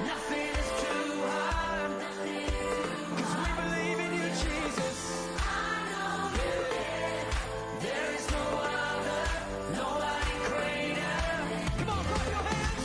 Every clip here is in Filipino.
Nothing is too hard, 'cause we believe in you, Jesus. There is no other, nobody greater. Come on, clap your hands.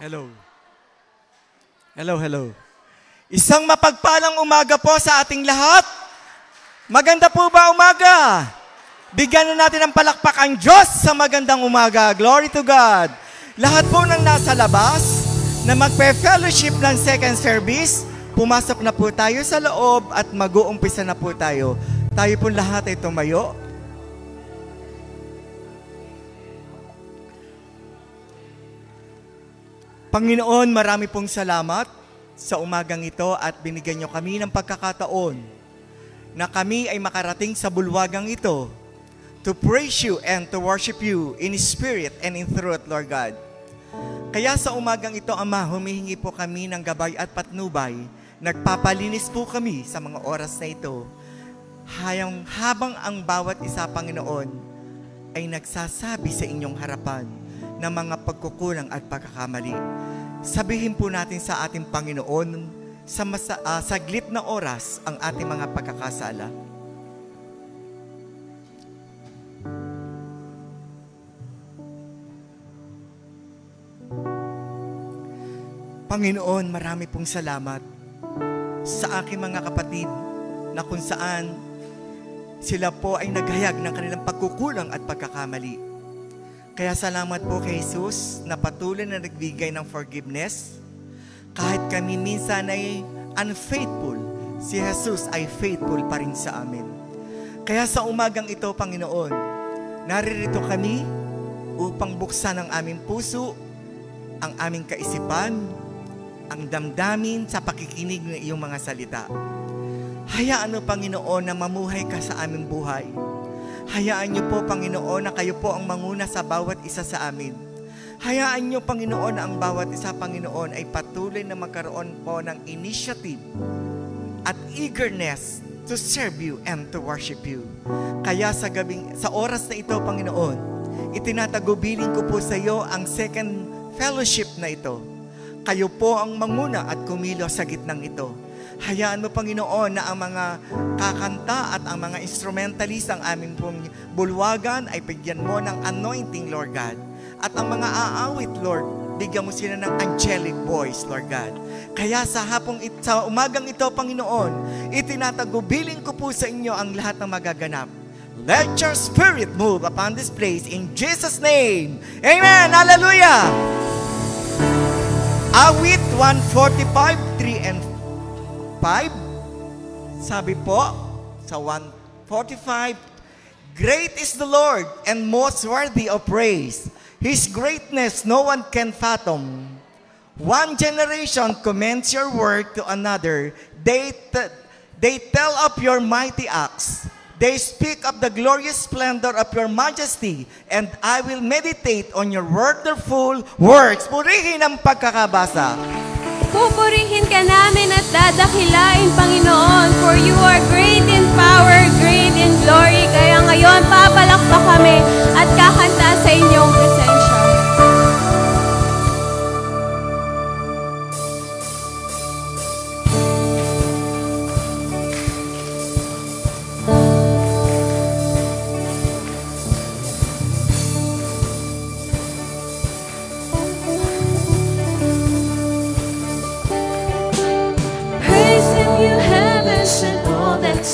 Hello. Hello, hello. Isang mapagpalang umaga po sa ating lahat. Maganda po ba umaga? Bigyan na natin ng palakpak ang Diyos sa magandang umaga. Glory to God. Lahat po ng nasa labas na magpe-fellowship ng second service, pumasok na po tayo sa loob at mag-uumpisa na po tayo. Tayo po lahat ay tumayo. Panginoon, marami pong salamat sa umagang ito at binigyan niyo kami ng pagkakataon na kami ay makarating sa bulwagang ito to praise you and to worship you in spirit and in truth, Lord God. Kaya sa umagang ito, Ama, humihingi po kami ng gabay at patnubay. Nagpapalinis po kami sa mga oras na ito. Habang ang bawat isa, Panginoon, ay nagsasabi sa inyong harapan ng mga pagkukulang at pagkakamali. Sabihin po natin sa ating Panginoon sa saglit na oras ang ating mga pagkakasala. Panginoon, marami pong salamat sa aking mga kapatid na kung saan sila po ay naghayag ng kanilang pagkukulang at pagkakamali. Kaya salamat po kay Jesus na patuloy na nagbigay ng forgiveness. Kahit kami minsan ay unfaithful, si Jesus ay faithful pa rin sa amin. Kaya sa umagang ito, Panginoon, naririto kami upang buksan ang aming puso, ang aming kaisipan, ang damdamin sa pakikinig ng iyong mga salita. Hayaan mo, Panginoon, na mamuhay ka sa aming buhay. Hayaan niyo po, Panginoon, na kayo po ang manguna sa bawat isa sa amin. Hayaan niyo, Panginoon, na ang bawat isa, Panginoon, ay patuloy na magkaroon po ng initiative at eagerness to serve you and to worship you. Kaya sa oras na ito, Panginoon, itinatagubilin ko po sa iyo ang second fellowship na ito. Kayo po ang manguna at kumilos sa gitnang ito. Hayaan mo, Panginoon, na ang mga kakanta at ang mga instrumentalist ang aming pong bulwagan ay bigyan mo ng anointing, Lord God. At ang mga aawit, Lord, bigyan mo sila ng angelic voice, Lord God. Kaya sa umagang ito, Panginoon, itinatagubilin ko po sa inyo ang lahat ng magaganap. Let your spirit move upon this place in Jesus' name. Amen! Hallelujah! Awit 145, 3 and 5, sabi po sa 145, Great is the Lord and most worthy of praise. His greatness no one can fathom. One generation commends your work to another. They tell of your mighty acts. They speak of the glorious splendor of your majesty, and I will meditate on your wonderful works. Purihin ang pagkakabasa. Pupurihin ka namin at dadakilain, Panginoon, for you are great in power, great in glory. Kaya ngayon, papalakpak kami at kakanta sa inyong presensya.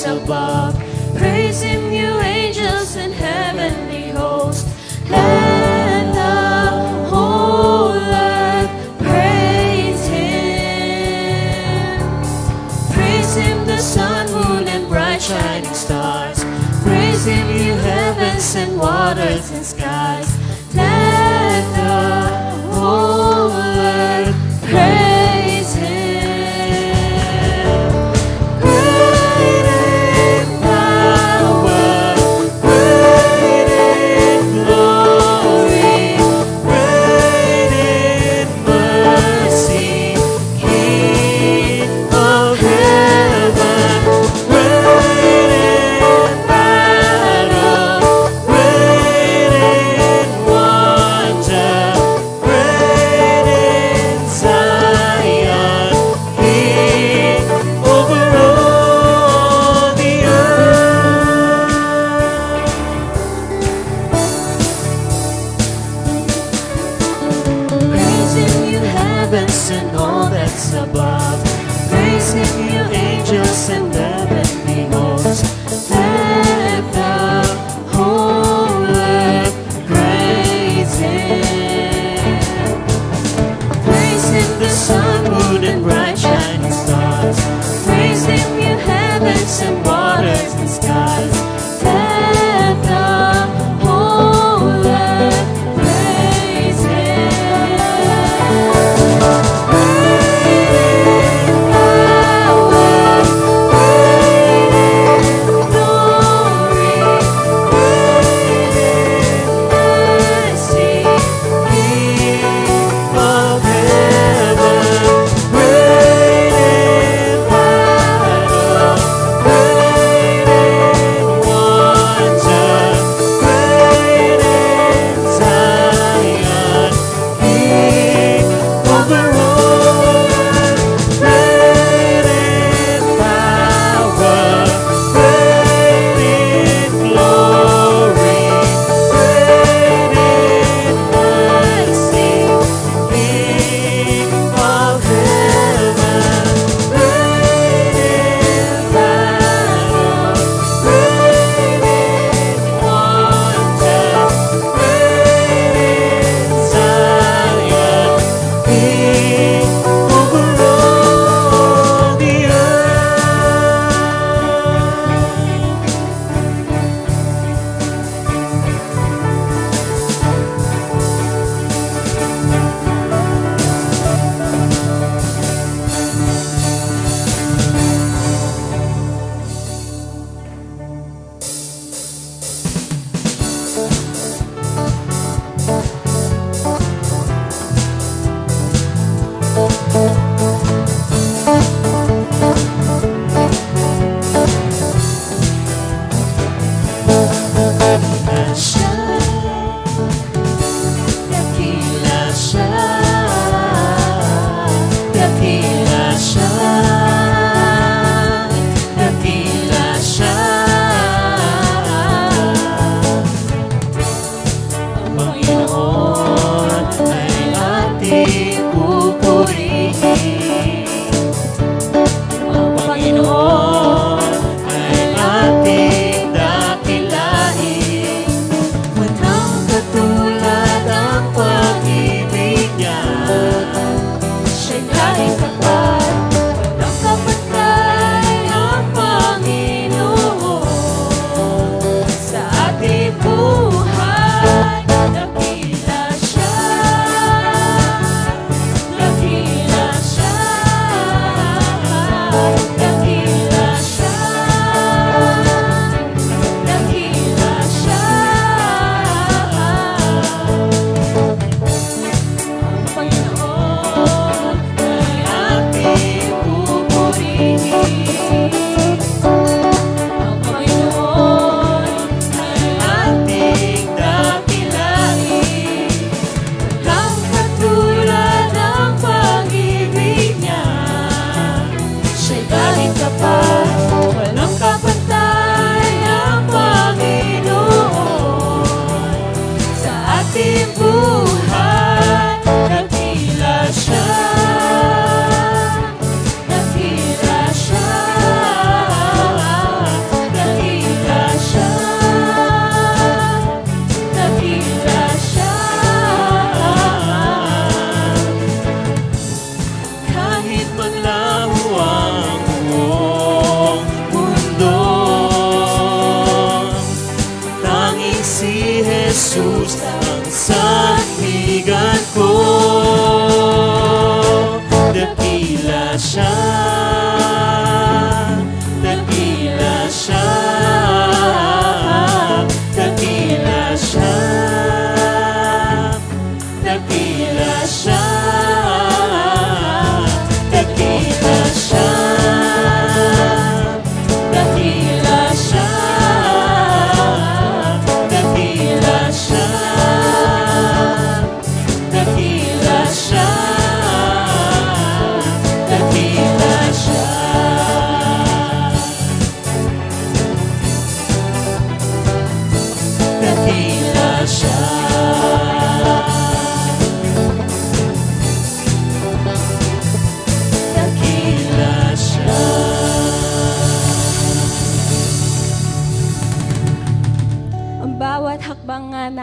Above. Praise him, you angels in heavenly hosts. Let the whole earth praise him. Praise him, the sun, moon, and bright shining stars. Praise him, you heavens and waters and skies. Let the whole earth praise him.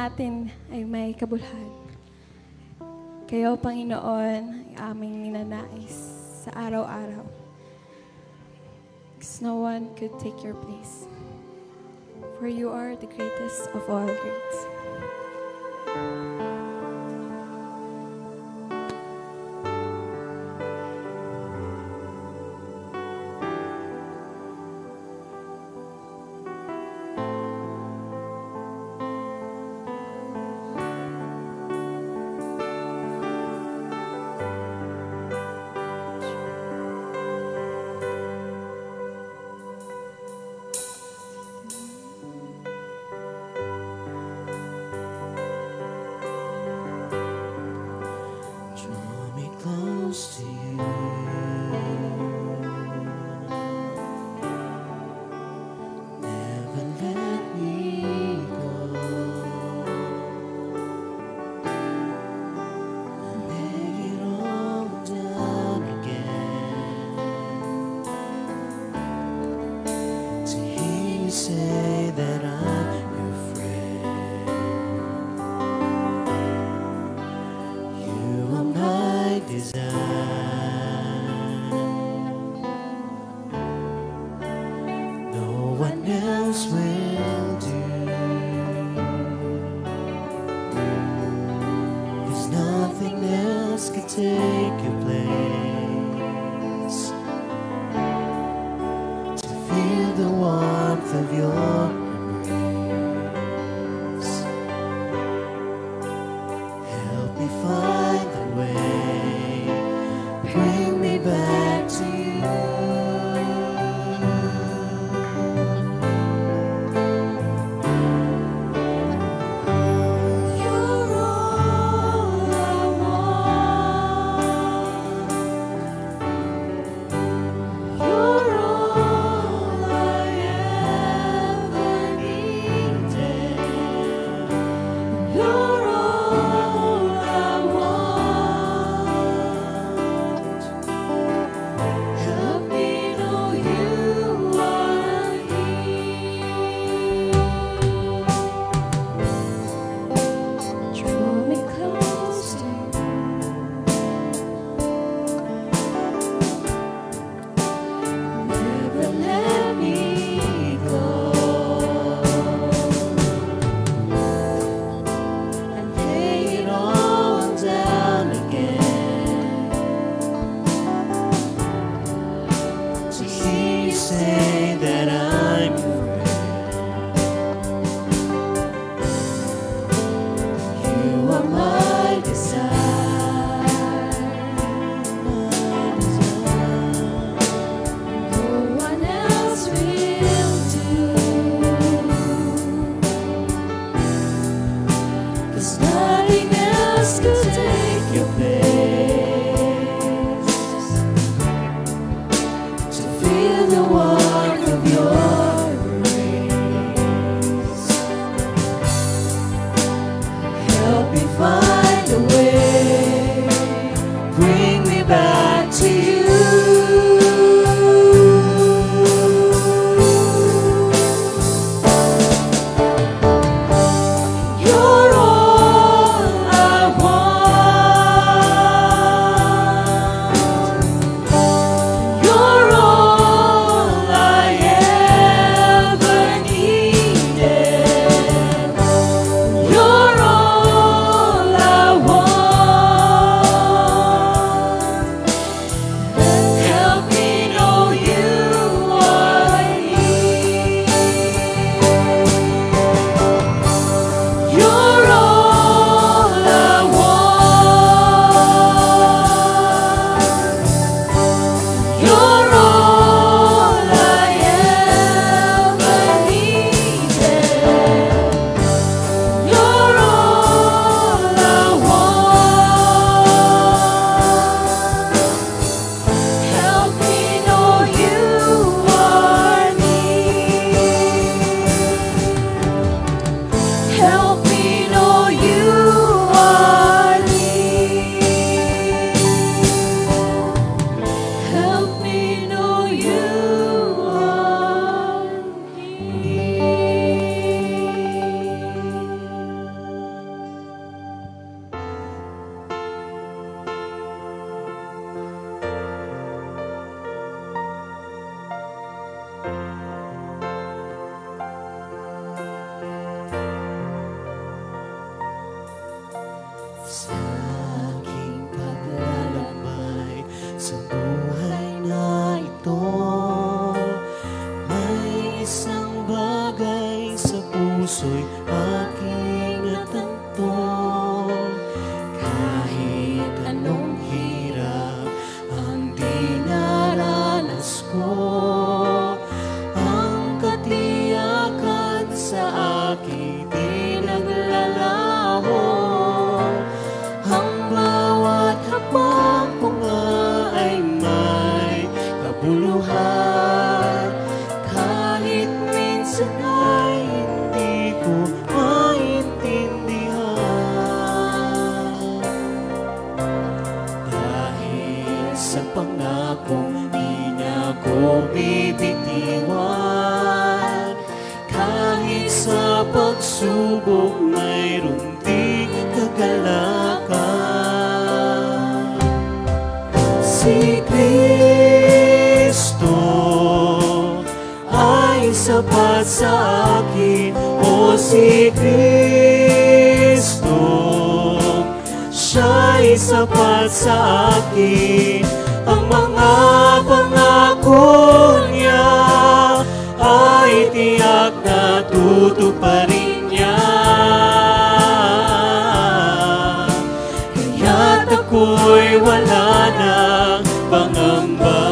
natin ay may kabuluhan. Kayo, Panginoon, ay aming ninanais sa araw-araw. Because no one could take your place. For you are the greatest of all greats. Close to you. Never let me go. Lay it all down again. To hear you say that I'm your friend. You are my desire. No one else will do. There's nothing else could take your place. To feel the warmth of your embrace. Help me find the way. Bring me back to you. You're all I want. pangakong di niya ko bibitiwan. Kahit sa pagsubok mayroong di kagalakan. Si Kristo ay sapat sa akin, o si Kristo, siya'y sapat sa akin. Ang mga pangako niya ay tiyak na tutuparin niya. Kaya't ako'y wala nang pangamba.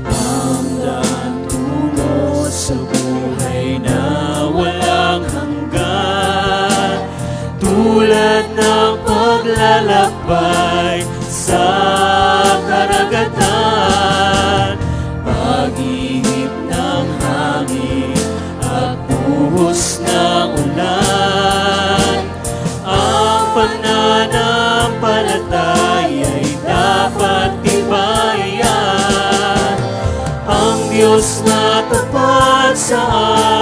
Ang daan tungo sa buhay na walang hanggan, tulad ng paglalakbay sa karagatan, pag-ihip ng hangin at buhos ng ulan. Ang pananampalataya'y dapat tibayan. Ang Diyos na tapat sa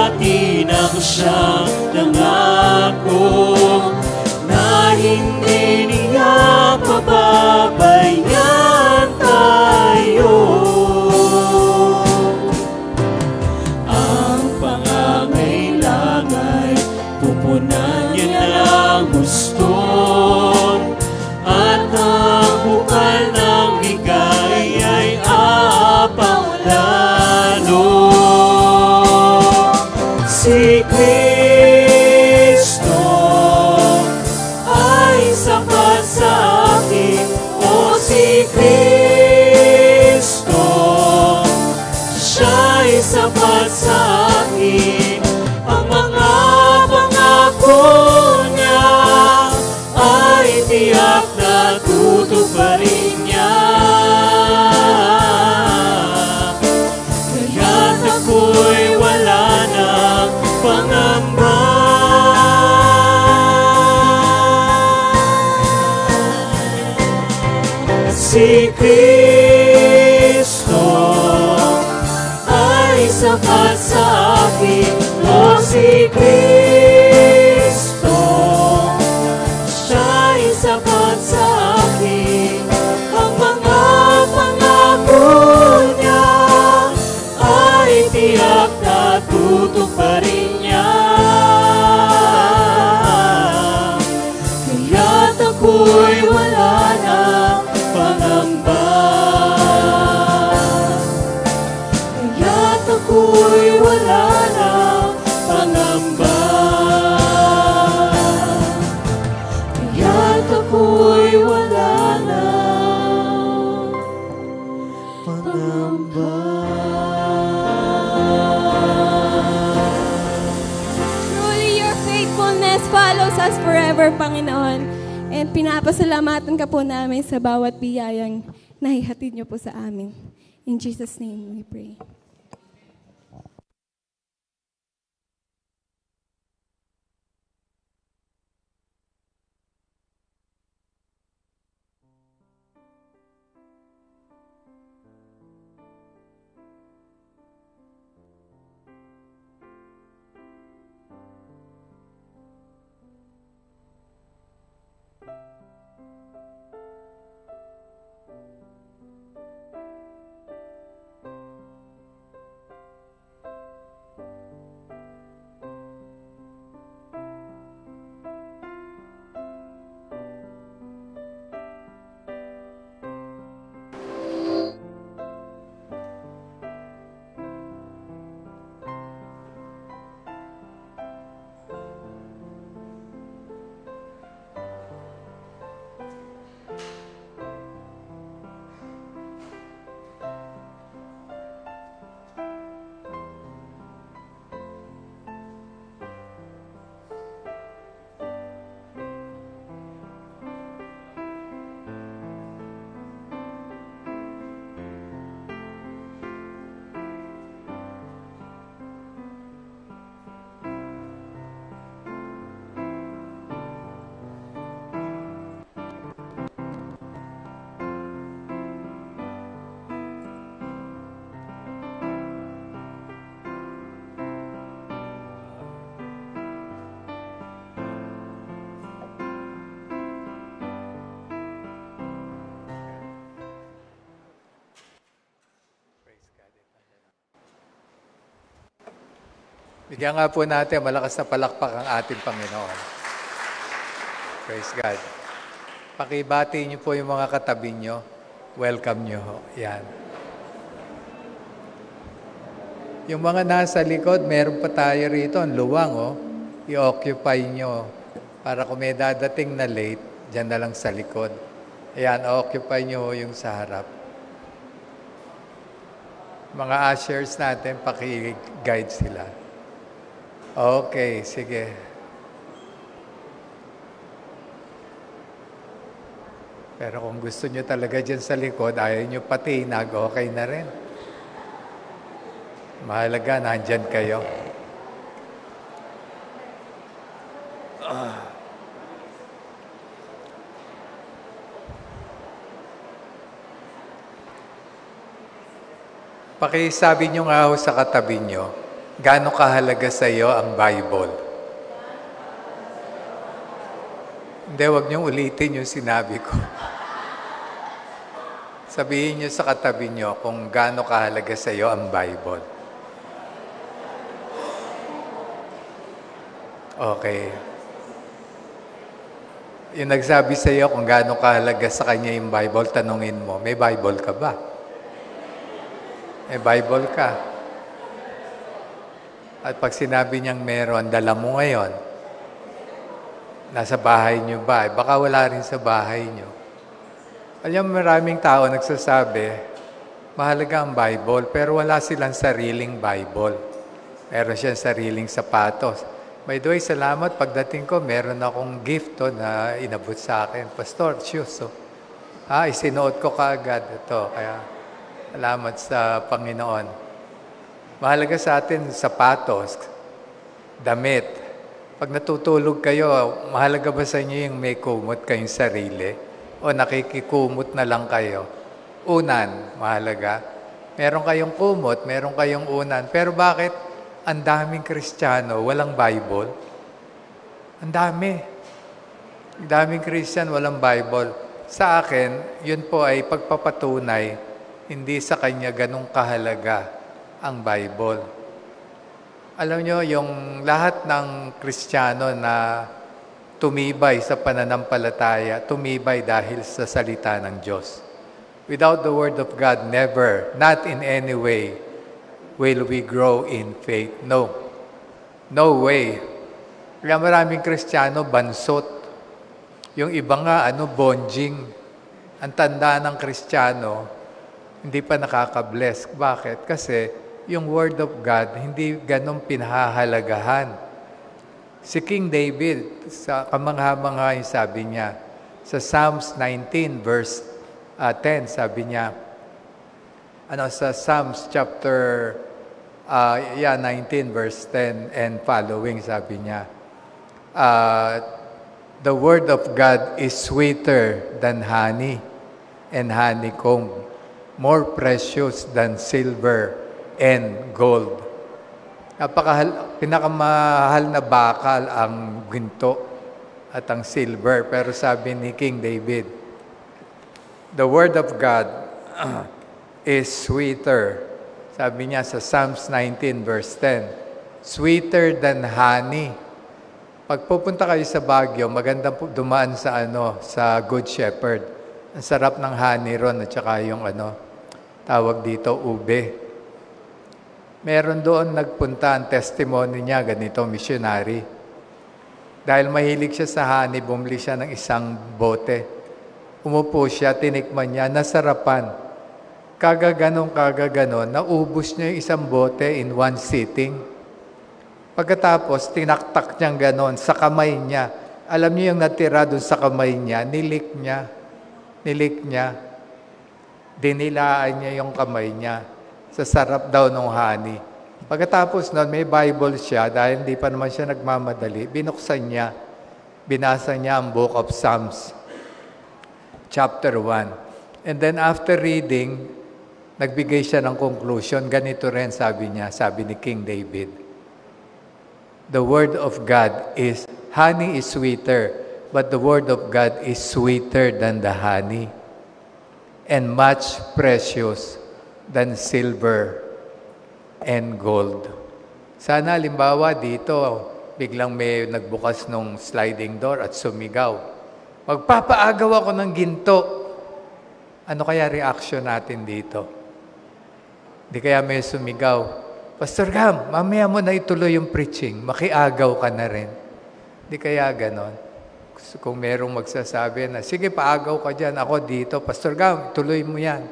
atin ang siyang nangako na hindi niya pababayaan tayo. Ang pangangailangan pupunan niya ng gusto, at ang bukal ng bigay ay aapaw lalo. Si Kristo ay sapat sa akin, o si Kristo, siya'y sapat sa akin. Ang mga pangako niya ay tiyak na tutuparin niya. Kaya't ako'y wala nang pangamba. Si Kristo ay sapat sa akin, o si Kristo, siya'y sapat sa akin. Ang mga pangako niya ay tiyak na tutuparin niya. Kaya't ako'y wala nang pangamba. Kaya't ako'y wala nang pangamba. Kaya't ako'y wala nang pangamba. Truly, your faithfulness follows us forever, Panginoon. And pinapasalamatan ka po namin sa bawat biyayang nahihatid niyo po sa amin. In Jesus' name we pray. Bigyan nga po natin malakas na palakpak ang ating Panginoon. Praise God. Pakibati niyo po yung mga katabi niyo. Welcome niyo ho. Yan. Yung mga nasa likod, meron pa tayo rito. Ang luwang, oh. I-occupy niyo. Para kung may dadating na late, dyan na lang sa likod. Ayan, occupy niyo yung sa harap. Mga ushers natin, paki-guide sila. Okay, sige. Pero kung gusto nyo talaga dyan sa likod, ayaw nyo patinag, okay na rin. Mahalaga, nandyan kayo. Pakisabi nyo nga ho sa katabi nyo, gaano kahalaga sa iyo ang Bible? Hindi, huwag niyong ulitin yung sinabi ko. Sabihin niyo sa katabi niyo kung gaano kahalaga sa iyo ang Bible. Okay. Yung nagsabi sa iyo kung gaano kahalaga sa kanya yung Bible, tanungin mo, may Bible ka ba? May Bible ka. At pag sinabi niyang meron, dala mo ngayon. Nasa bahay niyo ba? Baka wala rin sa bahay niyo. Alam, maraming tao nagsasabi, mahalaga ang Bible, pero wala silang sariling Bible. Meron siyang sariling sapatos. By the way, salamat. Pagdating ko, meron akong gift to na inabot sa akin. Pastor, shoes. So, isinuot ko kaagad ito. Kaya, salamat sa Panginoon. Mahalaga sa atin, sapatos, damit. Pag natutulog kayo, mahalaga ba sa inyo yung may kumot kayong sarili? O nakikikumot na lang kayo? Unan, mahalaga. Meron kayong kumot, meron kayong unan. Pero bakit ang daming Kristiyano walang Bible? Ang dami. Ang daming Kristiyano walang Bible. Sa akin, yun po ay pagpapatunay, hindi sa kanya ganong kahalaga ang Bible. Alam nyo, yung lahat ng Kristiyano na tumibay sa pananampalataya, tumibay dahil sa salita ng Diyos. Without the Word of God, never, not in any way, will we grow in faith. No. No way. Kaya maraming Kristiyano, bansot. Yung iba nga, bonjing. Ang tanda ng Kristiyano, hindi pa nakaka-bless. Bakit? Kasi yung Word of God, hindi ganun pinahahalagahan. Si King David, sa kamangha-mangha yung sabi niya, sa Psalms 19 verse 10, sabi niya, sa Psalms chapter 19 verse 10 and following, sabi niya, the Word of God is sweeter than honey and honeycomb, more precious than silver and gold. Pinakamahal na bakal ang ginto at ang silver. Pero sabi ni King David, the Word of God is sweeter. Sabi niya sa Psalms 19 verse 10, sweeter than honey. Pag pupunta kayo sa Baguio, magandang dumaan sa sa Good Shepherd. Ang sarap ng honey ron at saka yung tawag dito, ube. Meron doon nagpunta, ang testimony niya, ganito, missionary. Dahil mahilig siya sa honey, bumili siya ng isang bote. Umupo siya, tinikman niya, nasarapan. Kagaganon, naubos niya yung isang bote in one sitting. Pagkatapos, tinaktak niyang ganon sa kamay niya. Alam niyo yung natira doon sa kamay niya, nilik niya. Dinilaan niya yung kamay niya. Sa sarap daw ng honey. Pagkatapos nun, may Bible siya, dahil hindi pa naman siya nagmamadali, binuksan niya, binasa niya ang Book of Psalms, chapter 1. And then after reading, nagbigay siya ng conclusion. Ganito rin sabi niya, sabi ni King David, the Word of God is, honey is sweeter, but the Word of God is sweeter than the honey, and much precious than silver and gold. Sana halimbawa dito, biglang may nagbukas nung sliding door at sumigaw. Magpapaagaw ako ng ginto. Ano kaya reaction natin dito? Di kaya may sumigaw, Pastor Gam, mamaya mo na ituloy yung preaching, makiagaw ka na rin. Di kaya ganon. Kung merong magsasabi na, sige, paagaw ka dyan, ako dito. Pastor Gam, tuloy mo yan.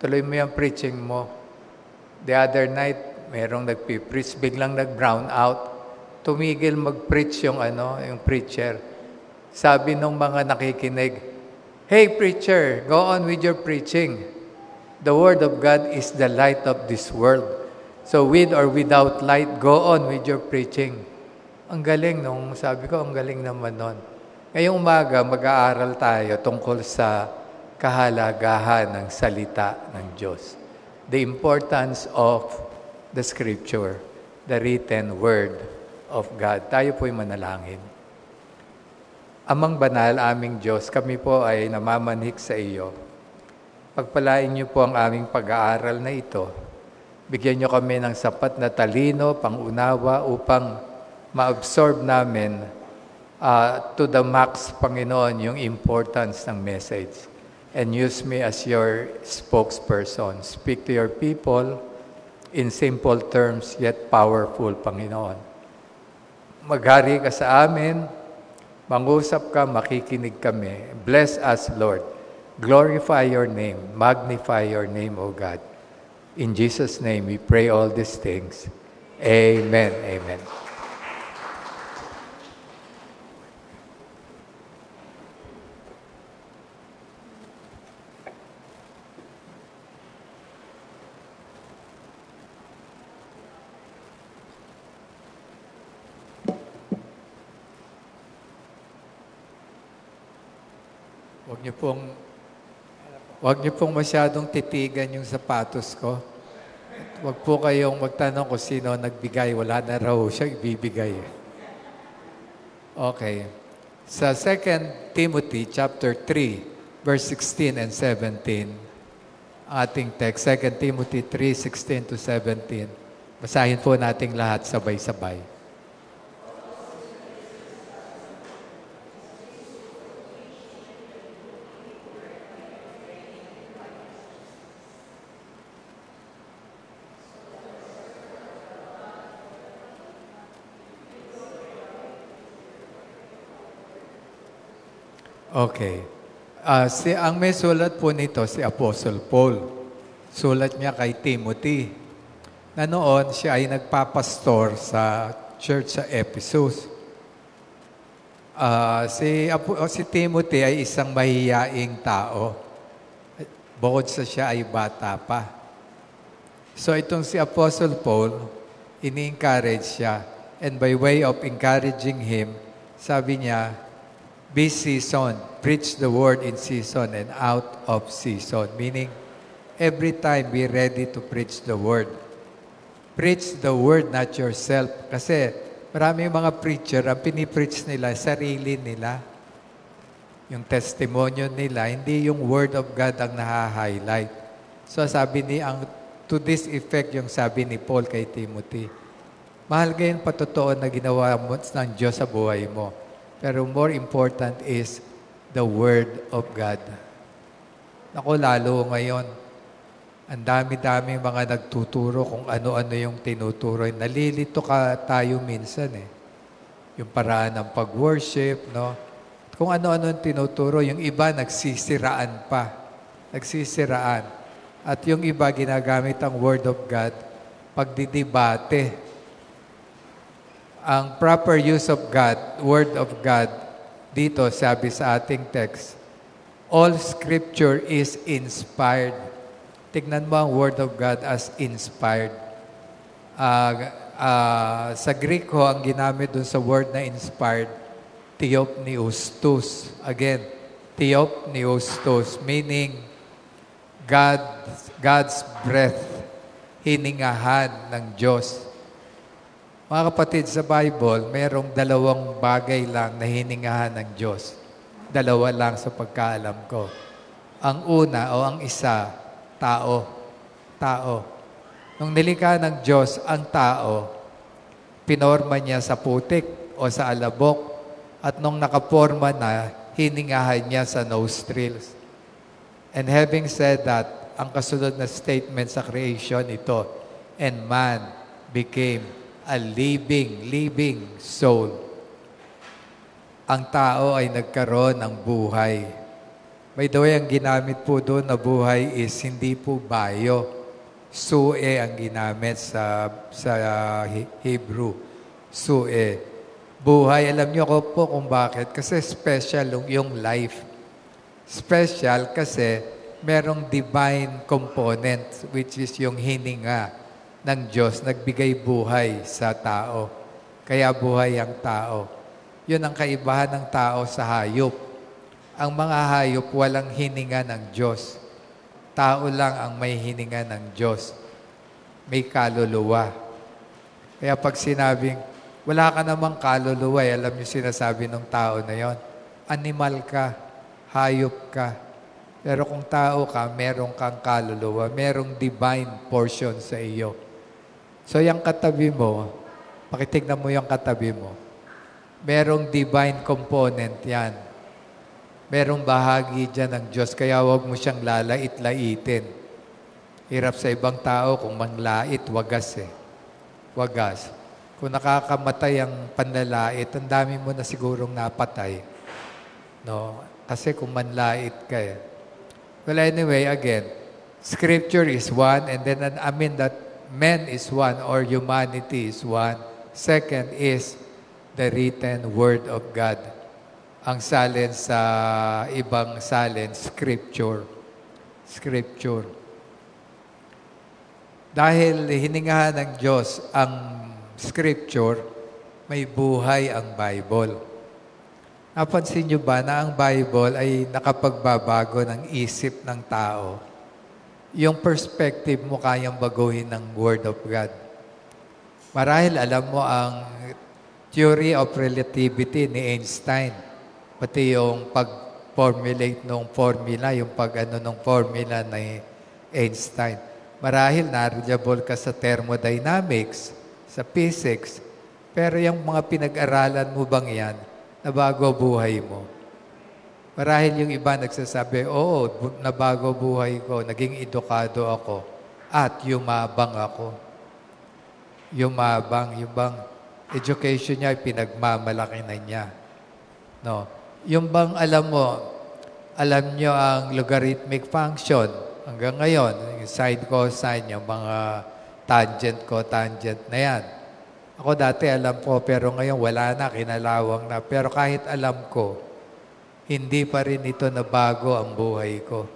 Tuloy mo yung preaching mo. The other night, merong nagpipreach, biglang nag-brown out. Tumigil mag-preach yung preacher. Sabi nung mga nakikinig, hey preacher, go on with your preaching. The Word of God is the light of this world. So with or without light, go on with your preaching. Ang galing sabi ko, ang galing naman nun. Ngayong umaga, mag-aaral tayo tungkol sa kahalagahan ng salita ng Diyos. The importance of the Scripture, the written Word of God. Tayo po'y manalangin. Amang banal, aming Diyos, kami po ay namamanhik sa iyo. Pagpalain niyo po ang aming pag-aaral na ito. Bigyan niyo kami ng sapat na talino, pangunawa upang ma-absorb namin to the max, Panginoon, yung importance ng message. And use me as your spokesperson. Speak to your people in simple terms yet powerful, Panginoon. Maghari ka sa amin, mangusap ka, makikinig kami. Bless us, Lord. Glorify your name. Magnify your name, O God. In Jesus' name, we pray all these things. Amen. Amen. Huwag niyo pong masyadong titigan yung sapatos ko. Huwag po kayong magtanong kung sino nagbigay. Wala na raw siya ibibigay. Okay. Sa 2 Timothy chapter 3, verse 16 and 17, ating text, 2 Timothy 3, 16 to 17. Basahin po nating lahat sabay-sabay. Okay. Ang may sulat po nito, si Apostle Paul. Sulat niya kay Timothy. Na noon, siya ay nagpapastor sa church sa Ephesus. Si Timothy ay isang mahiyaing tao. Bukod sa siya ay bata pa. So itong si Apostle Paul, ini-encourage siya. And by way of encouraging him, sabi niya, be seasoned. Preach the word in season and out of season. Meaning, every time be ready to preach the word. Preach the word, not yourself. Kasi maraming mga preacher, ang pinipreach nila, sarili nila. Yung testimonyo nila, hindi yung word of God ang naha-highlight. So to this effect, yung sabi ni Paul kay Timothy, mahal ka yung patotoo na ginawa mo ng Diyos sa buhay mo. Pero more important is the Word of God. Naku, lalo ngayon, ang dami-daming mga nagtuturo kung ano-ano yung tinuturo. Nalilito tayo minsan eh. Yung paraan ng pag-worship, no? Kung ano-ano yung tinuturo, yung iba nagsisiraan pa. Nagsisiraan. At yung iba ginagamit ang Word of God, pagdidebate. Ang proper use of God, Word of God, dito sabi sa ating text, all Scripture is inspired. Tignan mo ang Word of God as inspired. Sa Greek ho, ang ginamit dun sa word na inspired, theopneustos. Again, theopneustos, meaning God's breath, hiningahan ng Diyos. Mga kapatid, sa Bible, mayroong dalawang bagay lang na hiningahan ng Diyos. Dalawa lang sa pagkaalam ko. Ang una o ang isa, tao. Nung nilikha ng Diyos ang tao, pinorma niya sa putik o sa alabok. At nung nakaporma na, hiningahan niya sa nostrils. And having said that, ang kasunod na statement sa creation ito, and man became a living soul. Ang tao ay nagkaroon ng buhay. By the way, ang ginamit po doon na buhay is hindi po bio. Sue ang ginamit sa Hebrew. Sue. Buhay, alam niyo ko po kung bakit. Kasi special yung life. Special kasi merong divine component, which is yung hininga ng Diyos, nagbigay buhay sa tao. Kaya buhay ang tao. Yun ang kaibahan ng tao sa hayop. Ang mga hayop walang hininga ng Diyos. Tao lang ang may hininga ng Diyos. May kaluluwa. Kaya pag sinabing, wala ka namang kaluluwa, alam niyo sinasabi ng tao na yon, animal ka, hayop ka. Pero kung tao ka, meron kang kaluluwa, merong divine portion sa iyo. So yung katabi mo, pakitignan mo yung katabi mo, merong divine component yan. Merong bahagi dyan ng Diyos, kaya huwag mo siyang lalait-laitin. Hirap sa ibang tao kung manglait, wagas eh. Wagas. Kung nakakamatay ang panlalait, ang dami mo na sigurong napatay. No? Kasi kung manlait ka eh. Well, anyway, again, Scripture is one, and then that man is one or humanity is one. Second is the written Word of God. Ang salin sa ibang salin, Scripture. Scripture. Dahil hiningahan ng Diyos ang Scripture, may buhay ang Bible. Napansin niyo ba na ang Bible ay nakapagbabago ng isip ng tao? Yung perspective mo kayang baguhin ng Word of God. Marahil alam mo ang theory of relativity ni Einstein, pati yung pag-formulate ng formula, yung pag-ano ng formula ni Einstein. Marahil knowledgeable ka sa thermodynamics, sa physics, pero yung mga pinag-aralan mo bang yan, nabago buhay mo? Marahil yung iba nagsasabi, oo, nabago buhay ko, naging edukado ako, at yumabang ako. Yumabang, yung bang education niya, pinagmamalaki na niya. No? Yung bang alam nyo ang logarithmic function, hanggang ngayon, yung sine, cosine, yung mga tangent, cotangent na yan. Ako dati alam ko, pero ngayon wala na, kinalawang na. Pero kahit alam ko, hindi pa rin ito nabago ang buhay ko.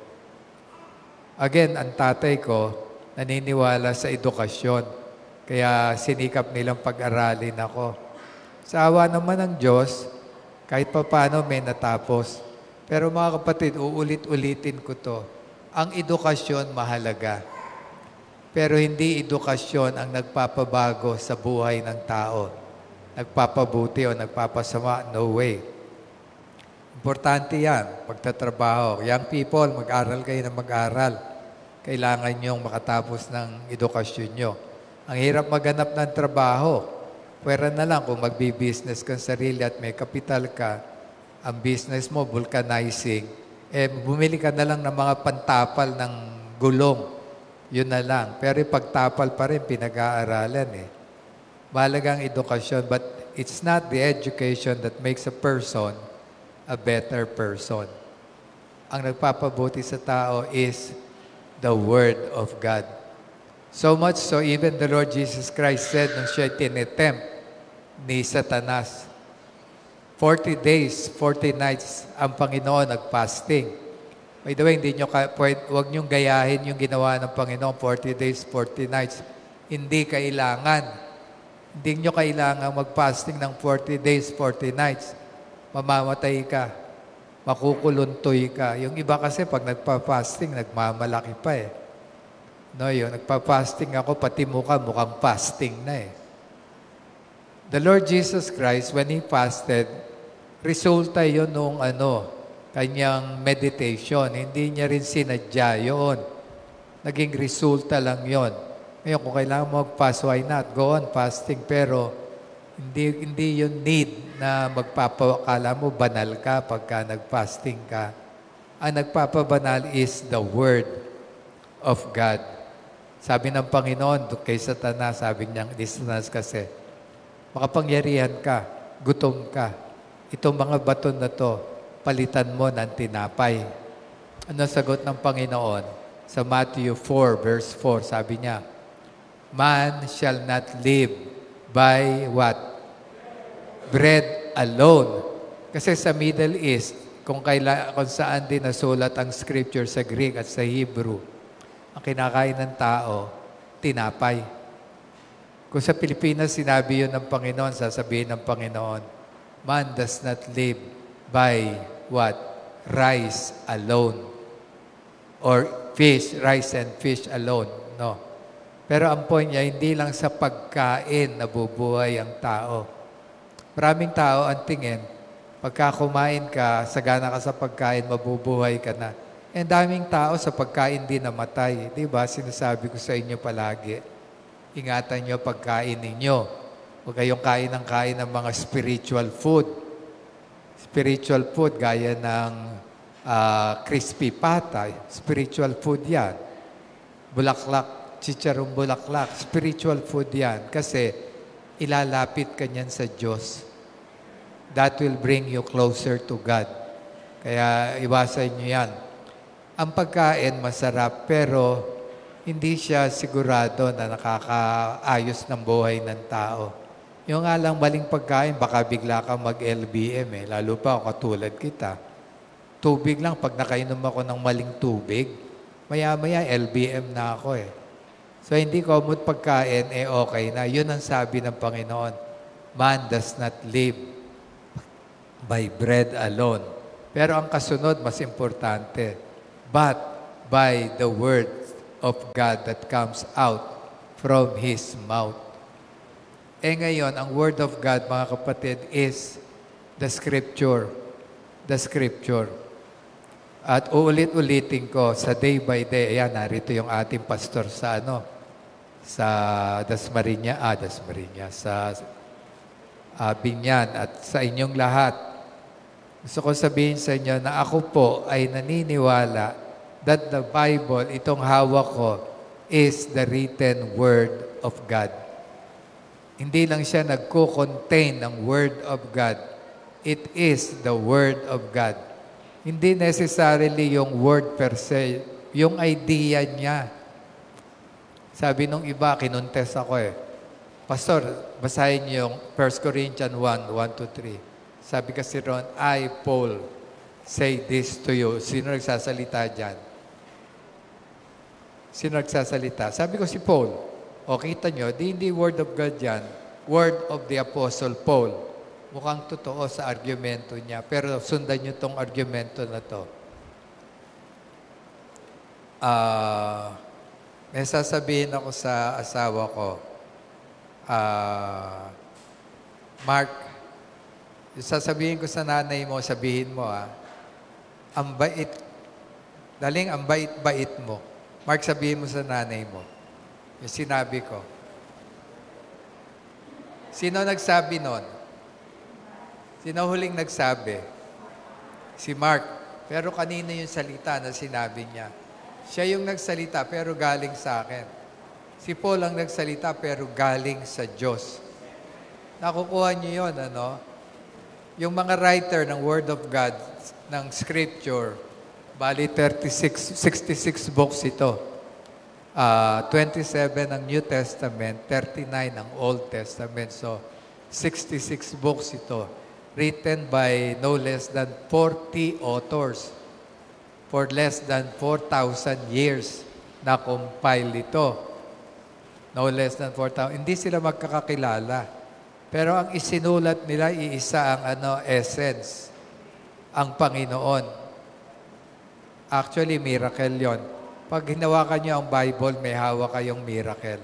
Again, ang tatay ko, naniniwala sa edukasyon. Kaya sinikap nilang pag-aralin ako. Sa awa naman ng Diyos, kahit pa paano may natapos. Pero mga kapatid, uulit-ulitin ko to. Ang edukasyon mahalaga. Pero hindi edukasyon ang nagpapabago sa buhay ng tao. Nagpapabuti o nagpapasama, no way. Importante yan, pagtatrabaho. Young people, mag-aral kayo na mag-aral. Kailangan nyong makatapos ng edukasyon nyo. Ang hirap maghanap ng trabaho. Pwera na lang kung magbi-business kang sarili at may kapital ka, ang business mo, vulcanizing, bumili ka na lang ng mga pantapal ng gulong. Yun na lang. Pero pagtapal pa rin, pinag-aaralan eh. Mahalagang edukasyon, but it's not the education that makes a person a better person. Ang nagpapabuti sa tao is the Word of God. So much so, even the Lord Jesus Christ said nung siya tinitempt ni Satanas, 40 days, 40 nights, ang Panginoon nag-fasting. By the way, huwag niyong gayahin yung ginawa ng Panginoon, 40 days, 40 nights. Hindi niyo kailangan mag-fasting ng 40 days, 40 nights. Mamamatay ka. Makukuluntoy ka. Yung iba kasi pag nagpa-fasting, nagmamalaki pa eh. No, yun. Nagpa-fasting ako, pati mukhang fasting na eh. The Lord Jesus Christ, when He fasted, resulta yun nung kanyang meditation. Hindi niya rin sinadya yun. Naging resulta lang yun. Ngayon, kung kailangan mag-fast, why not? Go on fasting. Pero Hindi yun need na magpapakala mo banal ka pagka nag-fasting ka. Ang nagpapabanal is the Word of God. Sabi ng Panginoon kay Satanas, sabi niya, Satanas kasi, makapangyarihan ka, gutom ka. Itong mga baton na to, palitan mo ng tinapay. Ano sagot ng Panginoon? Sa Matthew 4, verse 4, sabi niya, man shall not live by what? Bread alone. Kasi sa Middle East, kung saan din nasulat ang scripture sa Greek at sa Hebrew, ang kinakain ng tao, tinapay. Kung sa Pilipinas, sinabi yun ng Panginoon, sasabihin ng Panginoon, man does not live by what? Rice alone. Or fish, rice and fish alone. No. Pero ang point niya, hindi lang sa pagkain nabubuhay ang tao. Maraming tao ang tingin, pagka kumain ka, sagana ka sa pagkain, mabubuhay ka na. Ang daming tao sa pagkain din namatay. Di ba? Sinasabi ko sa inyo palagi, ingatan nyo pagkain ninyo. Huwag kayong kain ng mga spiritual food. Spiritual food, gaya ng crispy pata. Spiritual food yan. Bulaklak, chicharong bulaklak. Spiritual food yan. Kasi ilalapit ka niyan sa Diyos. That will bring you closer to God. Kaya iwasan nyo yan. Ang pagkain masarap, pero hindi siya sigurado na nakakaayos ng buhay ng tao. Yung nga lang maling pagkain, baka bigla ka mag-LBM lalo pa ako katulad kita. Tubig lang, pag nakainom ako ng maling tubig, maya-maya LBM na ako So hindi common pagkain, okay na. Yun ang sabi ng Panginoon, man does not live by bread alone. Pero ang kasunod, mas importante, but by the word of God that comes out from His mouth. Ngayon, ang word of God, mga kapatid, is the Scripture. The Scripture. At uulit-ulitin ko sa day by day, ayan, narito yung ating pastor sa sa Dasmariñas, sa Binyan at sa inyong lahat. Gusto ko sabihin sa inyo na ako po ay naniniwala that the Bible, itong hawak ko, is the written Word of God. Hindi lang siya nagko-contain ng Word of God. It is the Word of God. Hindi necessarily yung word per se, yung idea niya. Sabi nung iba, kinontes ako Pastor, basahin niyo yung 1 Corinthians 1:1-3. Sabi kasi ron, I, Paul, say this to you. Sino nagsasalita dyan? Sino nagsasalita? Sabi ko si Paul. O kita nyo, hindi word of God yan. Word of the Apostle Paul. Mukhang totoo sa argumento niya. Pero sundan nyo tong argumento na to. May sasabihin ako sa asawa ko, Mark, sasabihin ko sa nanay mo, sabihin mo, ang bait, ang bait-bait mo. Mark, sabihin mo sa nanay mo. Yung sinabi ko. Sino nagsabi nun? Sino huling nagsabi? Si Mark. Pero kanina yung salita na sinabi niya. Siya yung nagsalita pero galing sa akin. Si Paul ang nagsalita pero galing sa Diyos. Nakukuha niyo yun, Yung mga writer ng Word of God, ng Scripture, bali 66 books ito. 27 ang New Testament, 39 ang Old Testament. So, 66 books ito. Written by no less than 40 authors. For less than 4,000 years na compile ito. No less than 4,000. Hindi sila magkakakilala. Pero ang isinulat nila, iisa ang essence, ang Panginoon. Actually, miracle yon. Pag hinawakan niyo ang Bible, may hawak kayong miracle.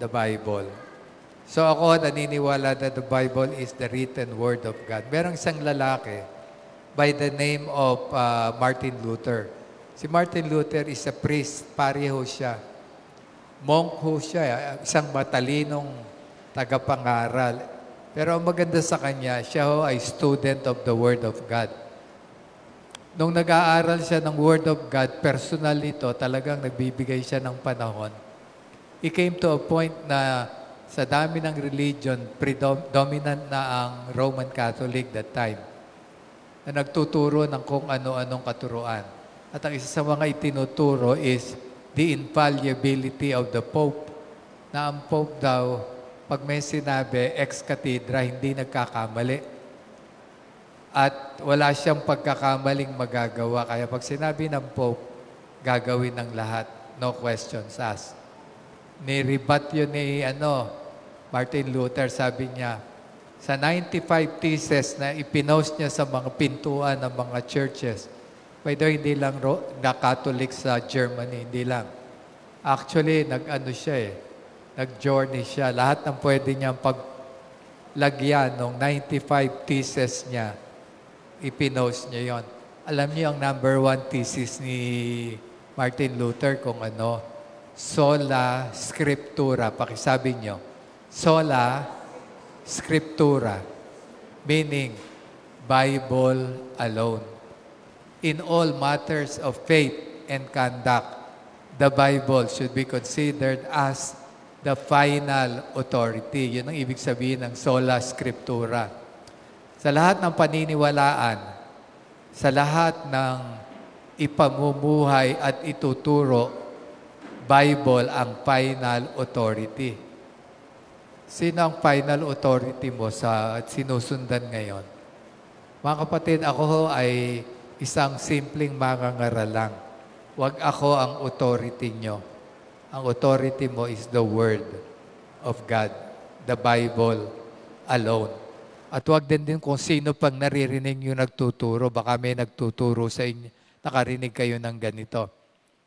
The Bible. So ako, naniniwala that the Bible is the written Word of God. Merong isang lalaki by the name of Martin Luther. Si Martin Luther is a priest, pari ho siya. Monk ho siya, isang matalinong tagapangaral. Pero ang maganda sa kanya, siya ho ay student of the Word of God. Nung nag-aaral siya ng Word of God, personal ito, talagang nagbibigay siya ng panahon. He came to a point na sa dami ng religion, predominant na ang Roman Catholic that time, na nagtuturo ng kung ano-anong katuruan. At ang isa sa mga itinuturo is the infallibility of the Pope, na ang Pope daw, pag may sinabi, ex cathedra, hindi nagkakamali. At wala siyang pagkakamaling magagawa. Kaya pag sinabi ng Pope, gagawin ng lahat. No questions asked. Ni-rebat yun ni Martin Luther, sabi niya, sa 95 theses na ipinost niya sa mga pintuan ng mga churches, by the way, hindi lang na Catholic sa Germany, hindi lang. Actually, nag-journey siya. Lahat ng pwede niyang paglagyan ng 95 theses niya, ipinost niya yon. Alam niyo ang number 1 thesis ni Martin Luther kung ano? Sola Scriptura. Pakisabi niyo. Sola Scriptura. Meaning, Bible alone. In all matters of faith and conduct, the Bible should be considered as the final authority. Yun ang ibig sabihin ng sola scriptura. Sa lahat ng paniniwalaan, sa lahat ng ipamumuhay at ituturo, Bible ang final authority. Sino ang final authority mo sa sinusundan ngayon? Mga kapatid, ako ho ay isang simpleng mangangaral lang. Huwag ako ang authority nyo. Ang authority mo is the Word of God, the Bible alone. At huwag din kung sino pang naririnig yung nagtuturo. Baka may nagtuturo sa inyo, nakarinig kayo ng ganito.